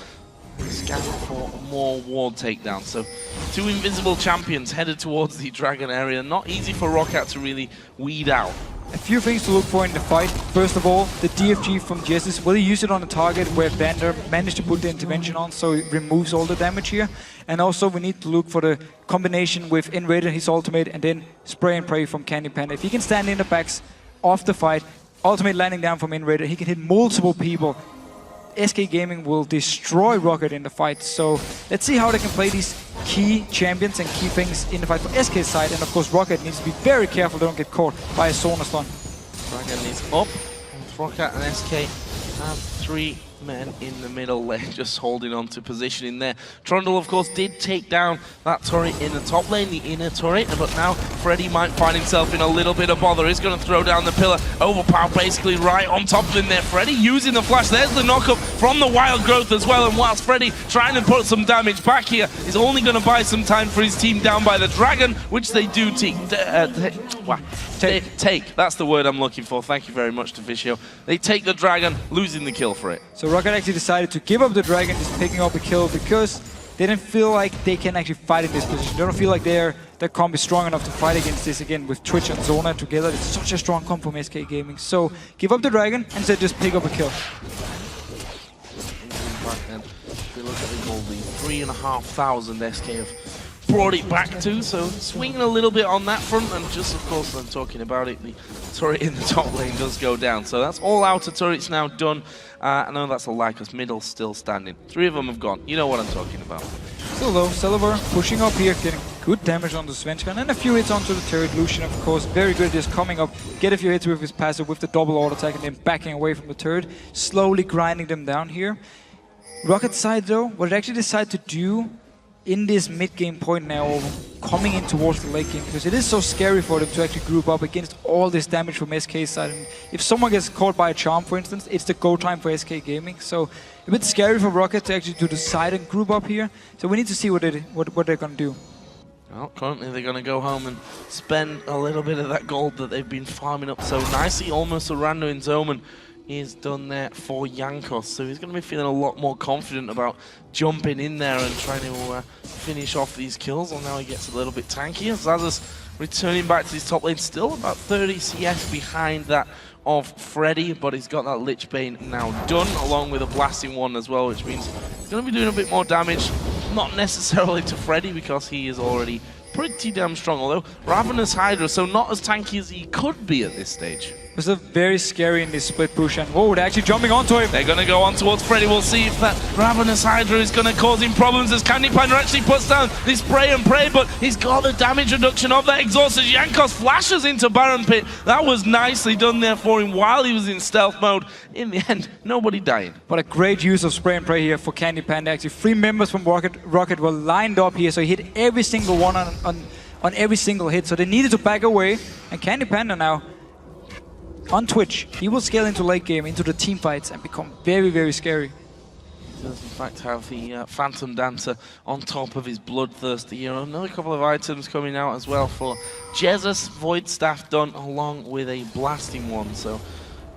A: Scan for more ward takedown. So 2 invisible champions headed towards the dragon area. Not easy for ROCCAT to really weed out.
B: A few things to look for in the fight. First of all, the DFG from Jesus. Will he use it on a target where Vander managed to put the intervention on, so it removes all the damage here? And also we need to look for the combination with Enrader, his ultimate, and then spray and pray from Candy Panda. If he can stand in the backs of the fight, ultimate landing down from Enrader, he can hit multiple people. SK Gaming will destroy ROCCAT in the fight. So let's see how they can play these key champions and key things in the fight for SK's side. And of course ROCCAT needs to be very careful they don't get caught by a Sonar Stun.
A: Dragon is up. ROCCAT and SK have 3 men in the middle lane just holding on to position in there. Trundle, of course, did take down that turret in the top lane, the inner turret, but now Freddy might find himself in a little bit of bother. He's going to throw down the pillar. Overpower basically right on top of him there. Freddy using the flash. There's the knockup from the Wild Growth as well, and whilst Freddy trying to put some damage back here, is only going to buy some time for his team down by the dragon, which they do take. That's the word I'm looking for. Thank you very much to Vishio. They take the dragon, losing the kill for it.
B: So ROCCAT actually decided to give up the dragon, just picking up a kill because they didn't feel like they can actually fight in this position. They don't feel like their comp is strong enough to fight against this again with Twitch and Zona together. It's such a strong comp from SK Gaming. So give up the dragon and instead just pick up a kill.
A: If we look at the gold lead, 3,500 SK have brought it back to, so swinging a little bit on that front, and just of course I'm talking about it, the turret in the top lane does go down, so that's all outer turrets now done. I know that's a lie because middle's still standing. 3 of them have gone, you know what I'm talking about.
B: Still though, Celiver pushing up here, getting good damage on the Svenskan, and a few hits onto the turret. Lucian, of course, very good at just coming up, get a few hits with his passive, with the double auto attack, and then backing away from the turret, slowly grinding them down here. ROCCAT side though, what it actually decided to do in this mid-game point now, coming in towards the late game, because it is so scary for them to actually group up against all this damage from SK's side. And if someone gets caught by a charm, for instance, it's the go time for SK Gaming. So a bit scary for ROCCAT to actually do the side and group up here. So we need to see what they're going to do.
A: Well, currently they're going to go home and spend a little bit of that gold that they've been farming up so nicely. Almost a rando in Zoman is done there for Jankos, so he's going to be feeling a lot more confident about jumping in there and trying to finish off these kills. And now he gets a little bit tankier. Xaxus returning back to his top lane, still about 30 CS behind that of Freddy, but he's got that Lich Bane now done, along with a blasting one as well, which means he's going to be doing a bit more damage. Not necessarily to Freddy, because he is already pretty damn strong, although Ravenous Hydra, so not as tanky as he could be at this stage.
B: It was very scary in this split push, and whoa, they're actually jumping onto him.
A: They're going to go on towards Freddy. We'll see if that Ravenous Hydra is going to cause him problems as Candy Panda actually puts down this spray and pray, but he's got the damage reduction of that exhaust as Jankos flashes into Baron Pit. That was nicely done there for him while he was in stealth mode. In the end, nobody dying.
B: But a great use of spray and pray here for Candy Panda. Actually, 3 members from ROCCAT were lined up here, so he hit every single one on every single hit. So they needed to back away, and Candy Panda now on Twitch, he will scale into late game, into the team fights, and become very, very scary.
A: He does in fact have the Phantom Dancer on top of his Bloodthirsty hero. Another couple of items coming out as well for Jesus. Void Staff done along with a Blasting one, so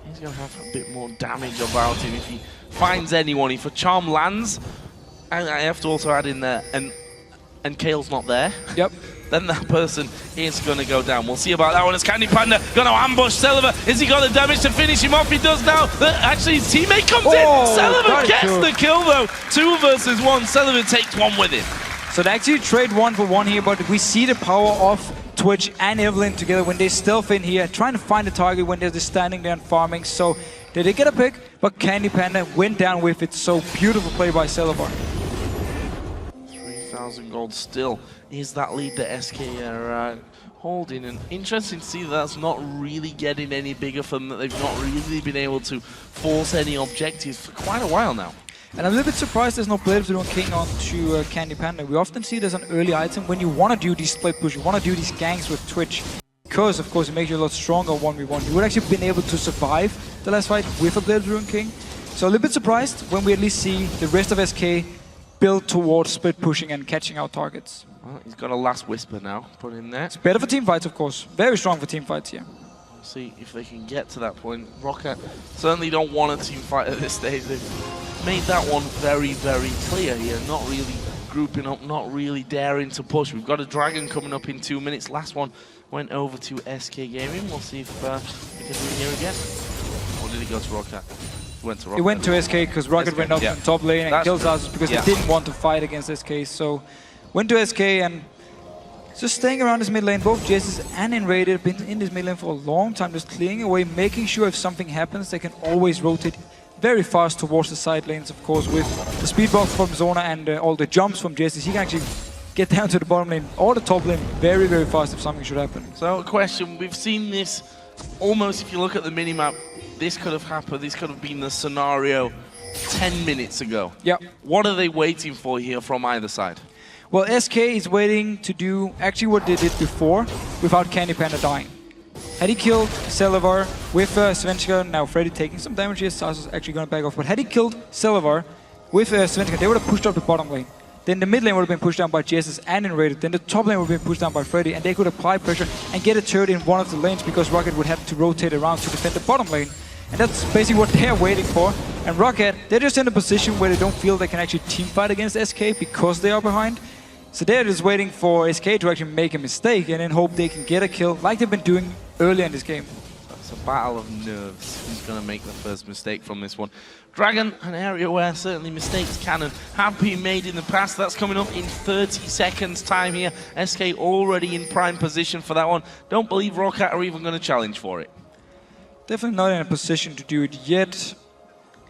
A: he's going to have a bit more damage about him if he finds anyone. If a Charm lands, and I have to also add in there, and Kale's not there.
B: Yep.
A: Then that person is going to go down. We'll see about that one as Candy Panda going to ambush Celiver. Is he got the damage to finish him off? He does now. Actually, his teammate comes in. Celiver gets the kill though. 2 versus 1. Celiver takes one with him.
B: So they actually trade 1 for 1 here, but we see the power of Twitch and Evelyn together when they stealth in here, trying to find the target when they're just standing there and farming. So they did get a pick, but Candy Panda went down with it. So beautiful play by Celiver.
A: 3,000 gold still is that lead that SK are holding, and interesting to see that's not really getting any bigger for them, that they've not really been able to force any objectives for quite a while now.
B: And I'm a little bit surprised there's no Blade of the Ruined King onto Candy Panda. We often see there's an early item when you want to do these split push, you want to do these ganks with Twitch, because of course it makes you a lot stronger 1v1. You would actually been able to survive the last fight with a Blade of the Ruined King. So a little bit surprised when we at least see the rest of SK build towards split pushing and catching out targets.
A: Well, he's got a Last Whisper now, put in there.
B: It's better for team fights, of course. Very strong for team fights here.
A: We'll see if they can get to that point. ROCCAT certainly don't want a team fight at this stage. They've made that one very, very clear here. Not really grouping up, not really daring to push. We've got a Dragon coming up in 2 minutes. Last one went over to SK Gaming. We'll see if we can do it here again. Or did he go to ROCCAT?
B: He went to SK because ROCCAT went up in top lane and killed us because they didn't want to fight against SK. So went to SK and just staying around this mid lane. Both Jesus and Enrated have been in this mid lane for a long time, just clearing away, making sure if something happens, they can always rotate very fast towards the side lanes. Of course, with the speed buff from Zona and all the jumps from Jesus, he can actually get down to the bottom lane or the top lane very, very fast if something should happen.
A: So a question, we've seen this almost, if you look at the minimap, this could have happened, this could have been the scenario 10 minutes ago.
B: Yeah.
A: What are they waiting for here from either side?
B: Well, SK is waiting to do actually what they did before without Candy Panda dying. Had he killed Celiver with Svenska, now Freddy taking some damage here, Sas is actually going to back off, but had he killed Celiver with Svenska, they would have pushed up the bottom lane. Then the mid lane would have been pushed down by Jesus and Enrated. Then the top lane would have been pushed down by Freddy, and they could apply pressure and get a turret in one of the lanes because ROCCAT would have to rotate around to defend the bottom lane. And that's basically what they're waiting for. And ROCCAT, they're just in a position where they don't feel they can actually teamfight against SK because they are behind. So they're just waiting for SK to actually make a mistake and then hope they can get a kill like they've been doing earlier in this game.
A: It's a battle of nerves. Who's going to make the first mistake from this one? Dragon, an area where certainly mistakes can and have been made in the past. That's coming up in 30 seconds time here. SK already in prime position for that one. Don't believe ROCCAT are even going to challenge for it.
B: Definitely not in a position to do it yet.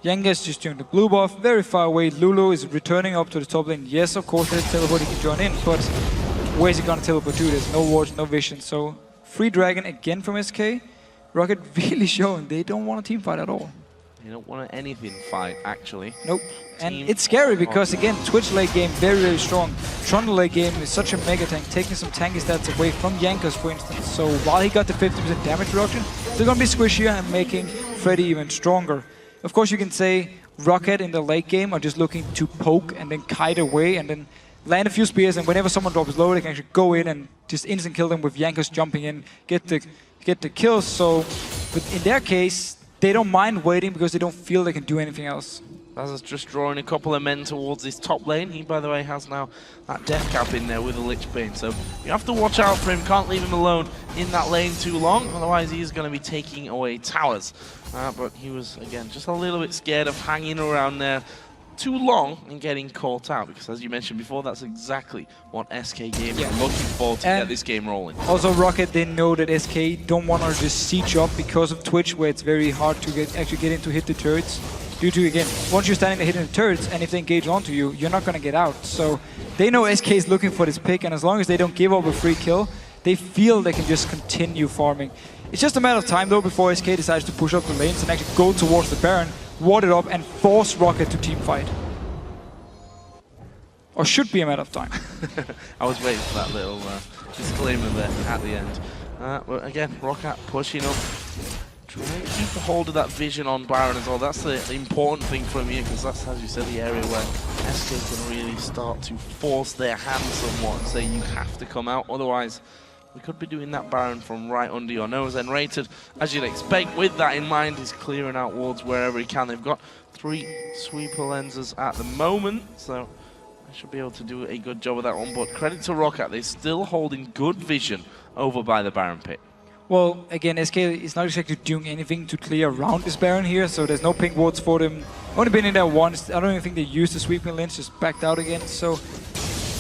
B: Yenga is just doing the blue buff, very far away. Lulu is returning up to the top lane. Yes, of course, there's teleport, he can join in, but where's he gonna teleport to? There's no wards, no vision. So, free Dragon again from SK. ROCCAT really showing they don't want a team fight at all.
A: They don't want an anything fight, actually.
B: Nope. And it's scary because, again, Twitch late game very, very strong. Trundle late game is such a mega tank, taking some tanky stats away from Jankos, for instance. So while he got the 50% damage reduction, they're going to be squishier and making Freddy even stronger. Of course, you can say ROCCAT in the late game are just looking to poke and then kite away and then land a few spears, and whenever someone drops low, they can actually go in and just instant kill them with Jankos jumping in, get the kills. So, but in their case, they don't mind waiting because they don't feel they can do anything else.
A: Lazar's just drawing a couple of men towards his top lane. He, by the way, has now that death cap in there with a Lich Bane. So you have to watch out for him. Can't leave him alone in that lane too long. Otherwise, he is going to be taking away towers. But he was, again, just a little bit scared of hanging around there. too long in getting caught out, because as you mentioned before, that's exactly what SK Gaming are looking for to get this game rolling.
B: Also, ROCCAT, they know that SK don't want to just siege up because of Twitch, where it's very hard to actually get in to hit the turrets. Due to, again, once you're standing there hitting the turrets, and if they engage onto you, you're not going to get out. So they know SK is looking for this pick, and as long as they don't give up a free kill, they feel they can just continue farming. It's just a matter of time, though, before SK decides to push up the lanes and actually go towards the Baron, ward it up, and force ROCCAT to team fight. Or should be a matter of time.
A: I was waiting for that little disclaimer there at the end. But again, ROCCAT pushing up. Trying to keep a hold of that vision on Baron as well. That's the important thing from you, because that's, as you said, the area where SK can really start to force their hand somewhat and say you have to come out, otherwise we could be doing that Baron from right under your nose. And Rated, as you'd expect, with that in mind, is clearing out wards wherever he can. They've got 3 sweeper lenses at the moment, so I should be able to do a good job of that one. But credit to ROCCAT, they're still holding good vision over by the Baron pit.
B: Well, again, SK is not exactly doing anything to clear around this Baron here, so there's no pink wards for them. Only been in there once. I don't even think they used the sweeping lens, just backed out again. So,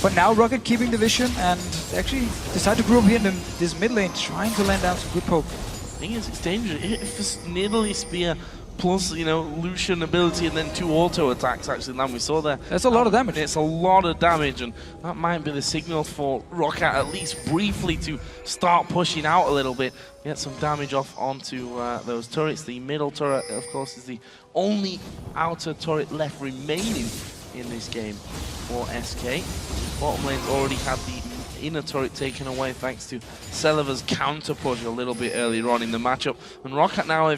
B: but now ROCCAT keeping the vision and actually decide to group here in this mid lane, trying to land down some good poke.
A: I think it's dangerous. If this Nidalee Spear plus, you know, Lucian ability and then 2 auto attacks actually land, we saw there.
B: That's a lot of damage.
A: It's a lot of damage, and that might be the signal for ROCCAT at least briefly to start pushing out a little bit, get some damage off onto those turrets. The middle turret, of course, is the only outer turret left remaining in this game for SK. Bottom lane's already had the inner turret taken away thanks to Seliva's counter push a little bit earlier on in the matchup, and ROCCAT now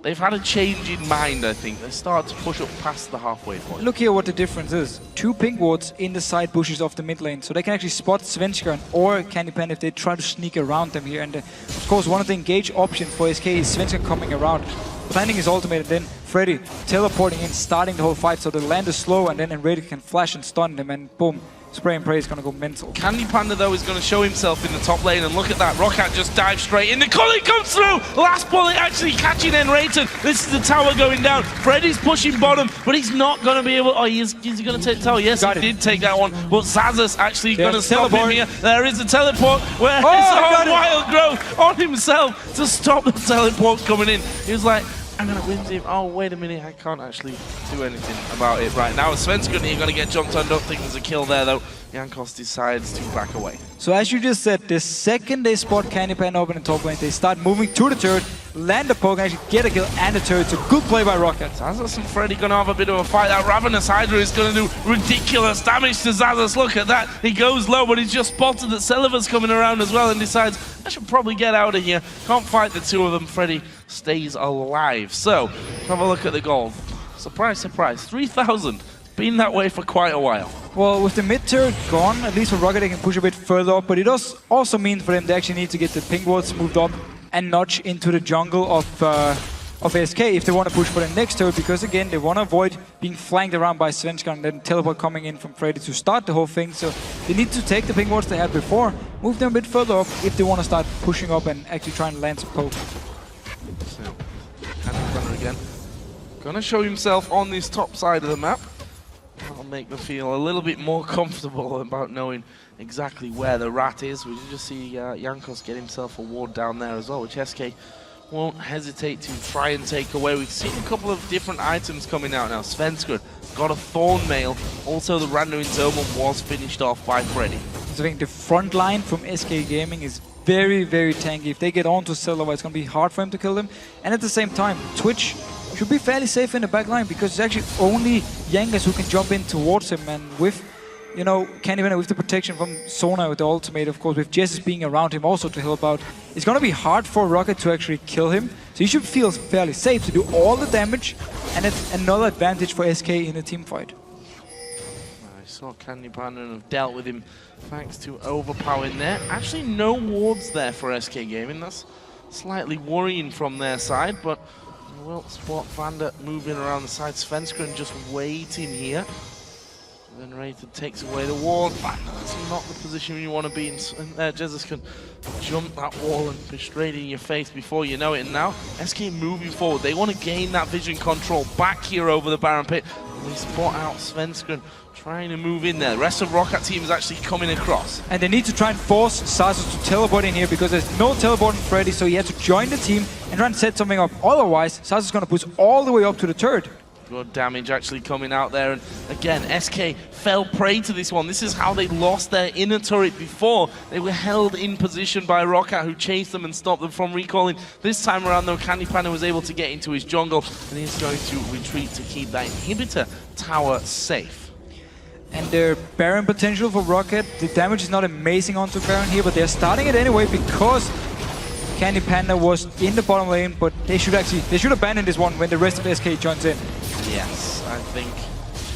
A: they've had a change in mind, I think. They start to push up past the halfway point.
B: Look here what the difference is. 2 pink wards in the side bushes of the mid lane. So they can actually spot Svenskeren or Candypan if they try to sneak around them here. And of course, one of the engage options for SK is Svenskeren coming around, planting his ultimate, and then Freddy teleporting in, starting the whole fight. So the land is slow, and then Enraged can flash and stun them, and boom. Spray and Pray is going to go mental.
A: Candy Panda, though, is going to show himself in the top lane, and look at that. ROCCAT just dives straight in. The Culling comes through! Last bullet actually catching Enrated. This is the tower going down. Freddy's pushing bottom, but he's not going to be able... Oh, is he going to take the tower? Yes, he did take that one. But Zazas actually going to stop him here. There is a teleport where it's Wild Growth on himself to stop the teleport coming in. He was like, I'm going to win him. Oh, wait a minute. I can't actually do anything about it right now. Svenskeren here going to get jumped on. Don't think there's a kill there, though. Jankos decides to back away.
B: So as you just said, the second they spot Candypan up in the top lane, they start moving to the turret, land the poke, and actually get a kill and a turret. It's a good play by ROCCAT.
A: Zazas and Freddy going to have a bit of a fight. That Ravenous Hydra is going to do ridiculous damage to Zazas. Look at that. He goes low, but he's just spotted that Seliva's coming around as well and decides, I should probably get out of here. Can't fight the 2 of them. Freddy stays alive. So, have a look at the goal. Surprise, surprise. 3,000. Been that way for quite a while.
B: Well, with the mid turret gone, at least for ROCCAT they can push a bit further up, but it does also mean for them they actually need to get the pink wards moved up and notch into the jungle of SK if they want to push for the next turret, because again, they want to avoid being flanked around by Svenskeren and then teleport coming in from Freddy to start the whole thing. So they need to take the pink wards they had before, move them a bit further up if they want to start pushing up and actually try and land some poke.
A: So, Candy again. Gonna show himself on this top side of the map. That'll make them feel a little bit more comfortable about knowing exactly where the rat is. We did just see Jankos get himself a ward down there as well, which SK won't hesitate to try and take away. We've seen a couple of different items coming out now. Svenskeren got a Thorn Mail. Also, the random Interment was finished off by Freddy.
B: So I think the front line from SK Gaming is very, very tanky. If they get onto Seliva, it's going to be hard for him to kill them. And at the same time, Twitch should be fairly safe in the back line, because it's actually only Jankos who can jump in towards him, and with, you know, Candyman with the protection from Sona with the ultimate, of course, with Jess being around him also to help out, it's gonna be hard for ROCCAT to actually kill him. So he should feel fairly safe to do all the damage, and it's another advantage for SK in a team fight.
A: I saw Candypan and have dealt with him thanks to overpowering there. Actually, no wards there for SK Gaming. That's slightly worrying from their side, but we'll spot Vander moving around the side. Svenskeren just waiting here. Then Rated takes away the wall. That's not the position you want to be in. And Jesus can jump that wall and be straight in your face before you know it. And now, SK moving forward. They want to gain that vision control back here over the Baron pit. We spot out Svenskeren trying to move in there. The rest of ROCCAT team is actually coming across.
B: And they need to try and force Sasus to teleport in here because there's no teleporting Freddy, so he has to join the team and try and set something up. Otherwise, Sasus is going to push all the way up to the turret.
A: Good damage actually coming out there, and again, SK fell prey to this one. This is how they lost their inner turret before. They were held in position by ROCCAT, who chased them and stopped them from recalling. This time around though, Candy Panda was able to get into his jungle, and he's going to retreat to keep that inhibitor tower safe.
B: And their Baron potential for ROCCAT, the damage is not amazing onto Baron here, but they're starting it anyway because Candy Panda was in the bottom lane, but they should abandon this one when the rest of SK joins in.
A: Yes, I think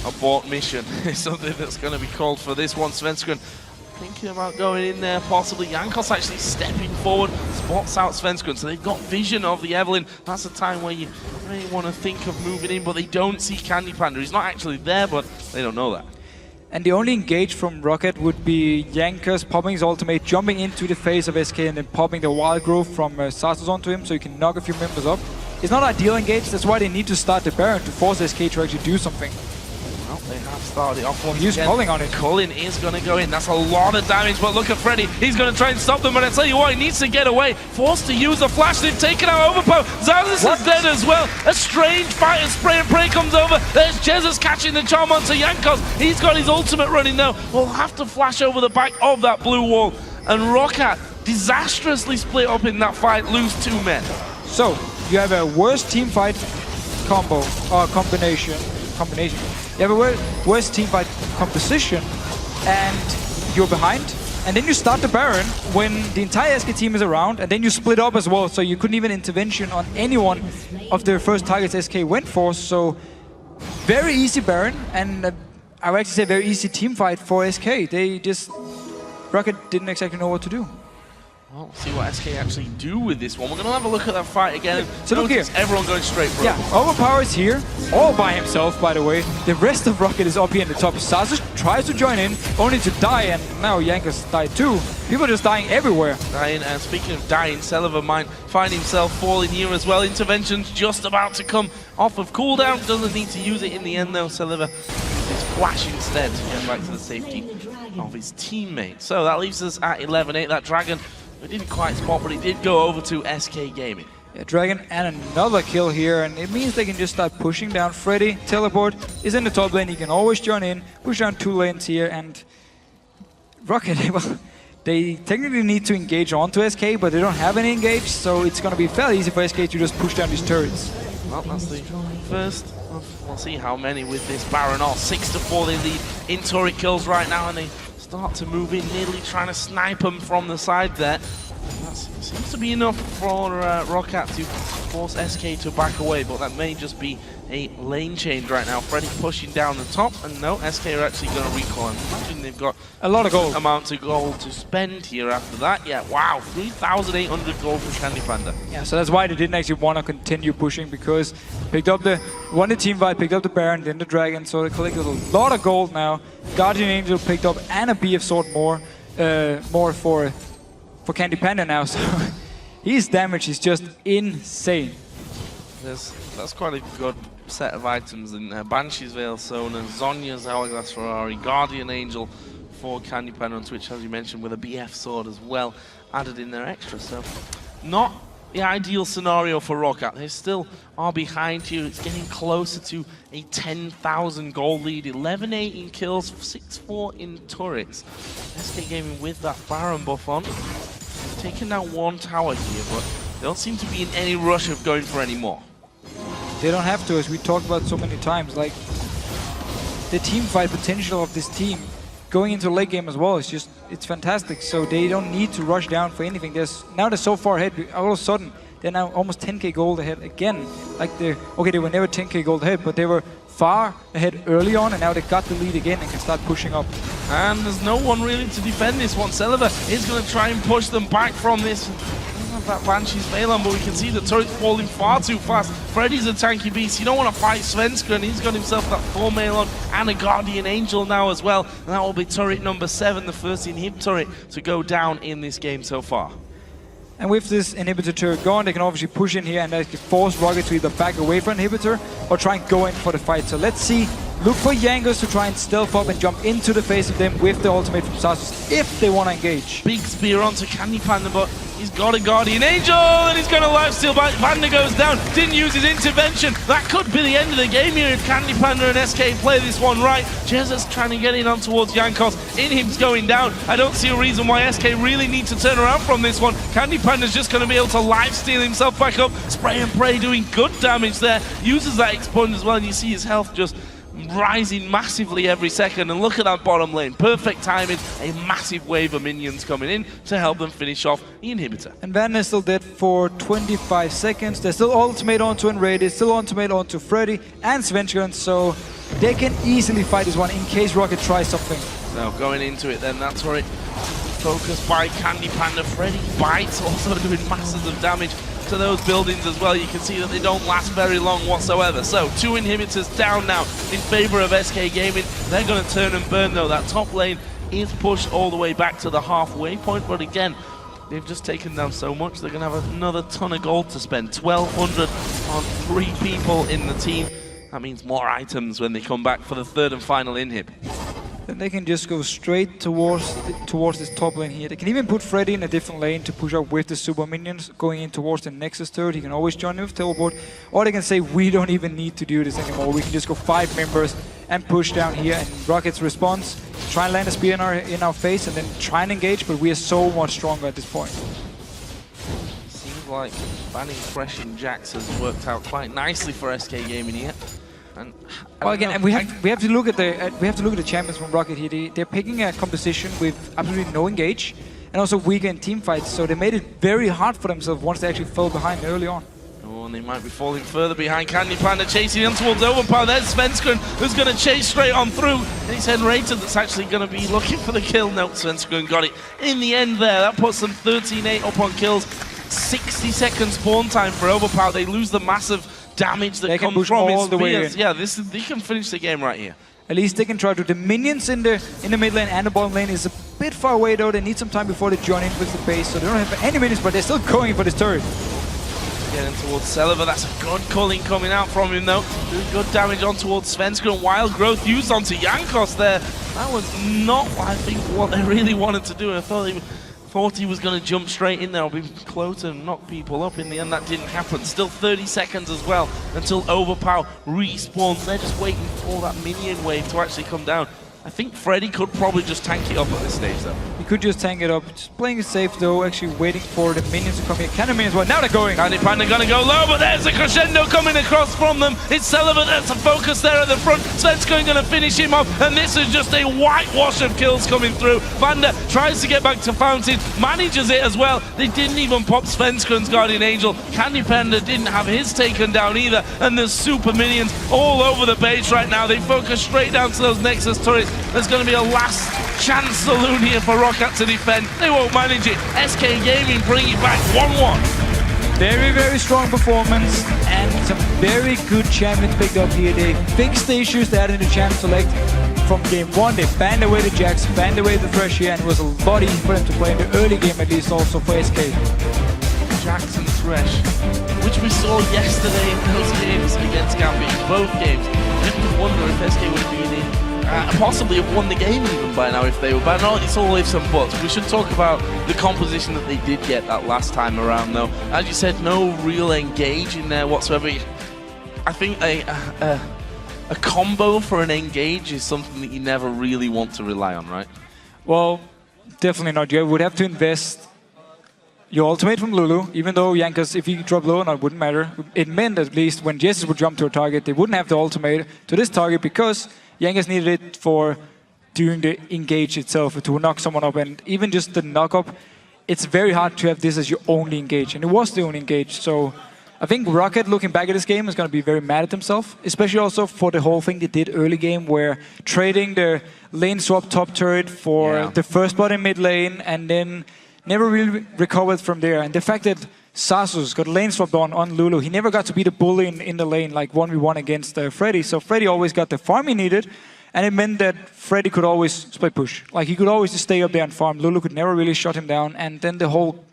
A: abort mission is something that's going to be called for this one. Svenskeren thinking about going in there, possibly. Jankos actually stepping forward, spots out Svenskeren, so they've got vision of the Evelyn. That's a time where you really want to think of moving in, but they don't see Candy Panda. He's not actually there, but they don't know that.
B: And the only engage from ROCCAT would be Jankos popping his ultimate, jumping into the face of SK, and then popping the wild growth from Sasus onto him so you can knock a few members up. It's not ideal engage, that's why they need to start the Baron to force SK to actually do something.
A: Well, they have started off once
B: He's calling on it.
A: Cullen is going to go in. That's a lot of damage, but look at Freddy. He's going to try and stop them, but I tell you what, he needs to get away. Forced to use the flash. They've taken out Overpower. Zazus is dead as well. A strange fight as Spray and Pray comes over. There's Jesus catching the charm onto Jankos. He's got his ultimate running now. We'll have to flash over the back of that blue wall. And ROCCAT disastrously split up in that fight, lose 2 men.
B: So, you have a worst team fight combo, or combination. You have a worst team fight composition, and you're behind, and then you start the Baron when the entire SK team is around, and then you split up as well, so you couldn't even intervention on any one of the first targets SK went for, so very easy Baron, and I would actually say very easy team fight for SK. They just, ROCCAT didn't exactly know what to do.
A: Well, we'll see what SK actually do with this one. We're going to have a look at that fight again.
B: So look here.
A: Everyone going straight for it.
B: Yeah, Overpower is here, all by himself, by the way. The rest of ROCCAT is up here in the top. Sasus tries to join in, only to die, and now Jankos died too. People are just dying everywhere.
A: Dying, and speaking of dying, Celiver might find himself falling here as well. Intervention's just about to come off of cooldown. Doesn't need to use it in the end though. Celiver is flash instead to get back to the safety of his teammate. So that leaves us at 11-8. That Dragon, we didn't quite spot, but he did go over to SK Gaming.
B: Yeah, Dragon and another kill here, and it means they can just start pushing down. Freddy, teleport, is in the top lane, he can always join in, push down 2 lanes here, and ROCCAT, well, they technically need to engage onto SK, but they don't have any engage, so it's going to be fairly easy for SK to just push down these turrets.
A: Well, that's the first. We'll see how many with this Baron. 6-4 they lead in turret kills right now, and they start to move in, nearly trying to snipe them from the side there. That seems to be enough for ROCCAT to force SK to back away, but that may just be a lane change right now. Freddy pushing down the top, and no, SK are actually going to recall. Imagine they've got
B: a lot of gold.
A: Amount of gold to spend here after that. Yeah, wow, 3,800 gold for Candy Panda.
B: Yeah, so that's why they didn't actually want to continue pushing, because picked up the team fight, picked up the Baron, then the Dragon, so they collected a lot of gold now. Guardian Angel picked up, and a BF Sword more for Candy Panda now, so his damage is just insane.
A: That's quite a good set of items in Banshee's Veil, Sona, Zonya's Hourglass Ferrari, Guardian Angel for Candy Panda on Twitch, as you mentioned, with a BF Sword as well added in there extra. So not the ideal scenario for ROCCAT. They still are behind here. It's getting closer to a 10,000 gold lead. 11-8 in kills, 6-4 in turrets. SK Gaming with that Baron buff on. Taking down 1 tower here, but they don't seem to be in any rush of going for any more.
B: They don't have to, as we talked about so many times. Like, the team fight potential of this team going into late game as well is just, it's fantastic. So they don't need to rush down for anything. Now they're so far ahead, all of a sudden they're now almost 10k gold ahead again. Like, they were never 10k gold ahead, but they were far ahead early on, and now they got the lead again and can start pushing up. And
A: there's no one really to defend this one. Celiver is going to try and push them back from this. That Banshee's Veil on, but we can see the turret's falling far too fast. Freddy's a tanky beast. You don't want to fight Svenskeren. He's got himself that 4 mail on and a Guardian Angel now as well. And that will be turret number 7, the first inhib turret to go down in this game so far.
B: And with this inhibitor turret gone, they can obviously push in here and they can force ROCCAT to either back away from inhibitor or try and go in for the fight. So let's see Look for Jankos to try and stealth up and jump into the face of them with the ultimate from Sasus if they want to engage.
A: Big spear onto Candy Panda, but he's got a Guardian Angel, and he's got a lifesteal. Panda goes down, didn't use his intervention. That could be the end of the game here if Candy Panda and SK play this one right. Jesus trying to get in on towards Jankos. Inhib's going down. I don't see a reason why SK really need to turn around from this one. Candy Panda's just going to be able to lifesteal himself back up. Spray and pray doing good damage there. Uses that expunge as well, and you see his health just rising massively every second. And look at that bottom lane. Perfect timing. A massive wave of minions coming in to help them finish off the inhibitor.
B: And Van is still dead for 25 seconds. There's still ultimate onto Enraged, still ultimate onto Freddy and Svenskeren, so they can easily fight this one in case ROCCAT tries something.
A: So going into it then, that's where it focused by Candy Panda. Freddy bites, also doing masses of damage to those buildings as well. You can see that they don't last very long whatsoever. So 2 inhibitors down now in favor of SK Gaming. They're going to turn and burn though. That top lane is pushed all the way back to the halfway point, but again, they've just taken down so much. They're going to have another ton of gold to spend. 1,200 on 3 people in the team. That means more items when they come back for the 3rd and final inhib.
B: Then they can just go straight towards this top lane here. They can even put Freddy in a different lane to push up with the super minions going in towards the Nexus turret. He can always join in with teleport. Or they can say, we don't even need to do this anymore. We can just go 5 members and push down here. And ROCCAT's response, try and land a spear in our face and then try and engage, but we are so much stronger at this point.
A: Seems like banning Threshing Jax has worked out quite nicely for SK Gaming here. And
B: well, again, and we have to look at the champions from ROCCAT here. They're picking a composition with absolutely no engage and also weaker in team fights, so they made it very hard for themselves once they actually fell behind early on.
A: Oh, and they might be falling further behind. Candy Panda chasing in towards Overpower. There's Svenskeren, who's going to chase straight on through. And it's Henrated that's actually going to be looking for the kill. No, Svenskeren got it in the end there. That puts them 13-8 up on kills. 60 seconds spawn time for Overpower. They lose the massive damage that comes from his spears. Yeah, they can finish the game right here.
B: At least they can try to. The minions in the mid lane and the bottom lane is a bit far away though. They need some time before they join in with the base, so they don't have any minions, but they're still going for this turret.
A: Getting towards Celiver. That's a good culling coming out from him though. Doing good damage on towards Svenskeren. Wild Growth used onto Jankos there. That was not, I think, what they really wanted to do. I thought he was going to jump straight in there or be close and knock people up. In the end, that didn't happen. Still 30 seconds as well until Overpower respawns. They're just waiting for that minion wave to actually come down. I think Freddy could probably just tank it up at this stage though. He
B: could just tank it up. Just playing it safe though, actually waiting for the minions to come here. Can the minions, well, now they're going.
A: Candy Panda gonna go low, but there's a crescendo coming across from them. It's Sullivan that's a focus there at the front. Svenskeren gonna finish him off, and this is just a whitewash of kills coming through. Panda tries to get back to Fountain, manages it as well. They didn't even pop Svenskeren's Guardian Angel. Candy Panda didn't have his taken down either, and there's super minions all over the base right now. They focus straight down to those Nexus turrets. There's going to be a last chance saloon here for ROCCAT to defend. They won't manage it. SK Gaming bring it back 1-1.
B: Very, very strong performance and some very good champions picked up here. They fixed the issues they had in the champ select from game 1. They banned away the Jax, banned away the Thresh here, and it was a lot easier for them to play in the early game, at least also for SK.
A: Jax and Thresh, which we saw yesterday in those games against Gambit, both games. You have to wonder if SK would be in possibly have won the game even by now if they were bad. No, it's all ifs and buts. We should talk about the composition that they did get that last time around though. As you said, no real engage in there whatsoever. I think a combo for an engage is something that you never really want to rely on, right?
B: Well, definitely not. You would have to invest your ultimate from Lulu, even though Jankos, if he dropped low or not, wouldn't matter. It meant at least when Jesus would jump to a target, they wouldn't have the ultimate to this target because Jankos needed it for doing the engage itself, to knock someone up. And even just the knock up, it's very hard to have this as your only engage. And it was the only engage. So I think ROCCAT, looking back at this game, is going to be very mad at himself, especially also for the whole thing they did early game, where trading the lane swap top turret for the first bot in mid lane and then never really recovered from there. And the fact that Sasus got lane swapped on Lulu, he never got to be the bully in the lane like 1v1 against Freddy. So Freddy always got the farm he needed, and it meant that Freddy could always split push. Like he could always just stay up there and farm. Lulu could never really shut him down, and then the whole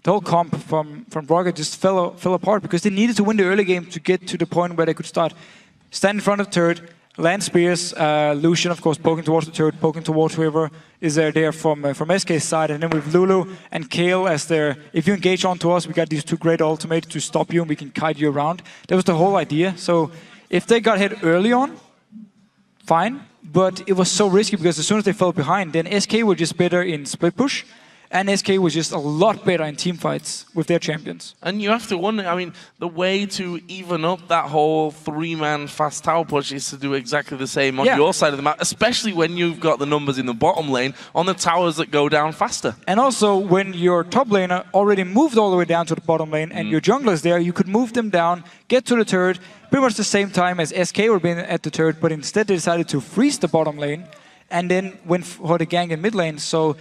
B: comp from ROCCAT just fell apart because they needed to win the early game to get to the point where they could stand in front of turret, land spears, Lucian, of course, poking towards the turret, poking towards whoever is there from SK's side. And then with Lulu and Kale as their, if you engage onto us, we got these 2 great ultimates to stop you and we can kite you around. That was the whole idea. So if they got hit early on, fine. But it was so risky because as soon as they fell behind, then SK were just better in split push. And SK was just a lot better in team fights with their champions.
A: And you have to wonder, I mean, the way to even up that whole 3-man fast tower push is to do exactly the same on your side of the map, especially when you've got the numbers in the bottom lane on the towers that go down faster.
B: And also, when your top laner already moved all the way down to the bottom lane and your jungler's there, you could move them down, get to the turret, pretty much the same time as SK were being at the turret, but instead they decided to freeze the bottom lane and then went for the gank in mid lane. So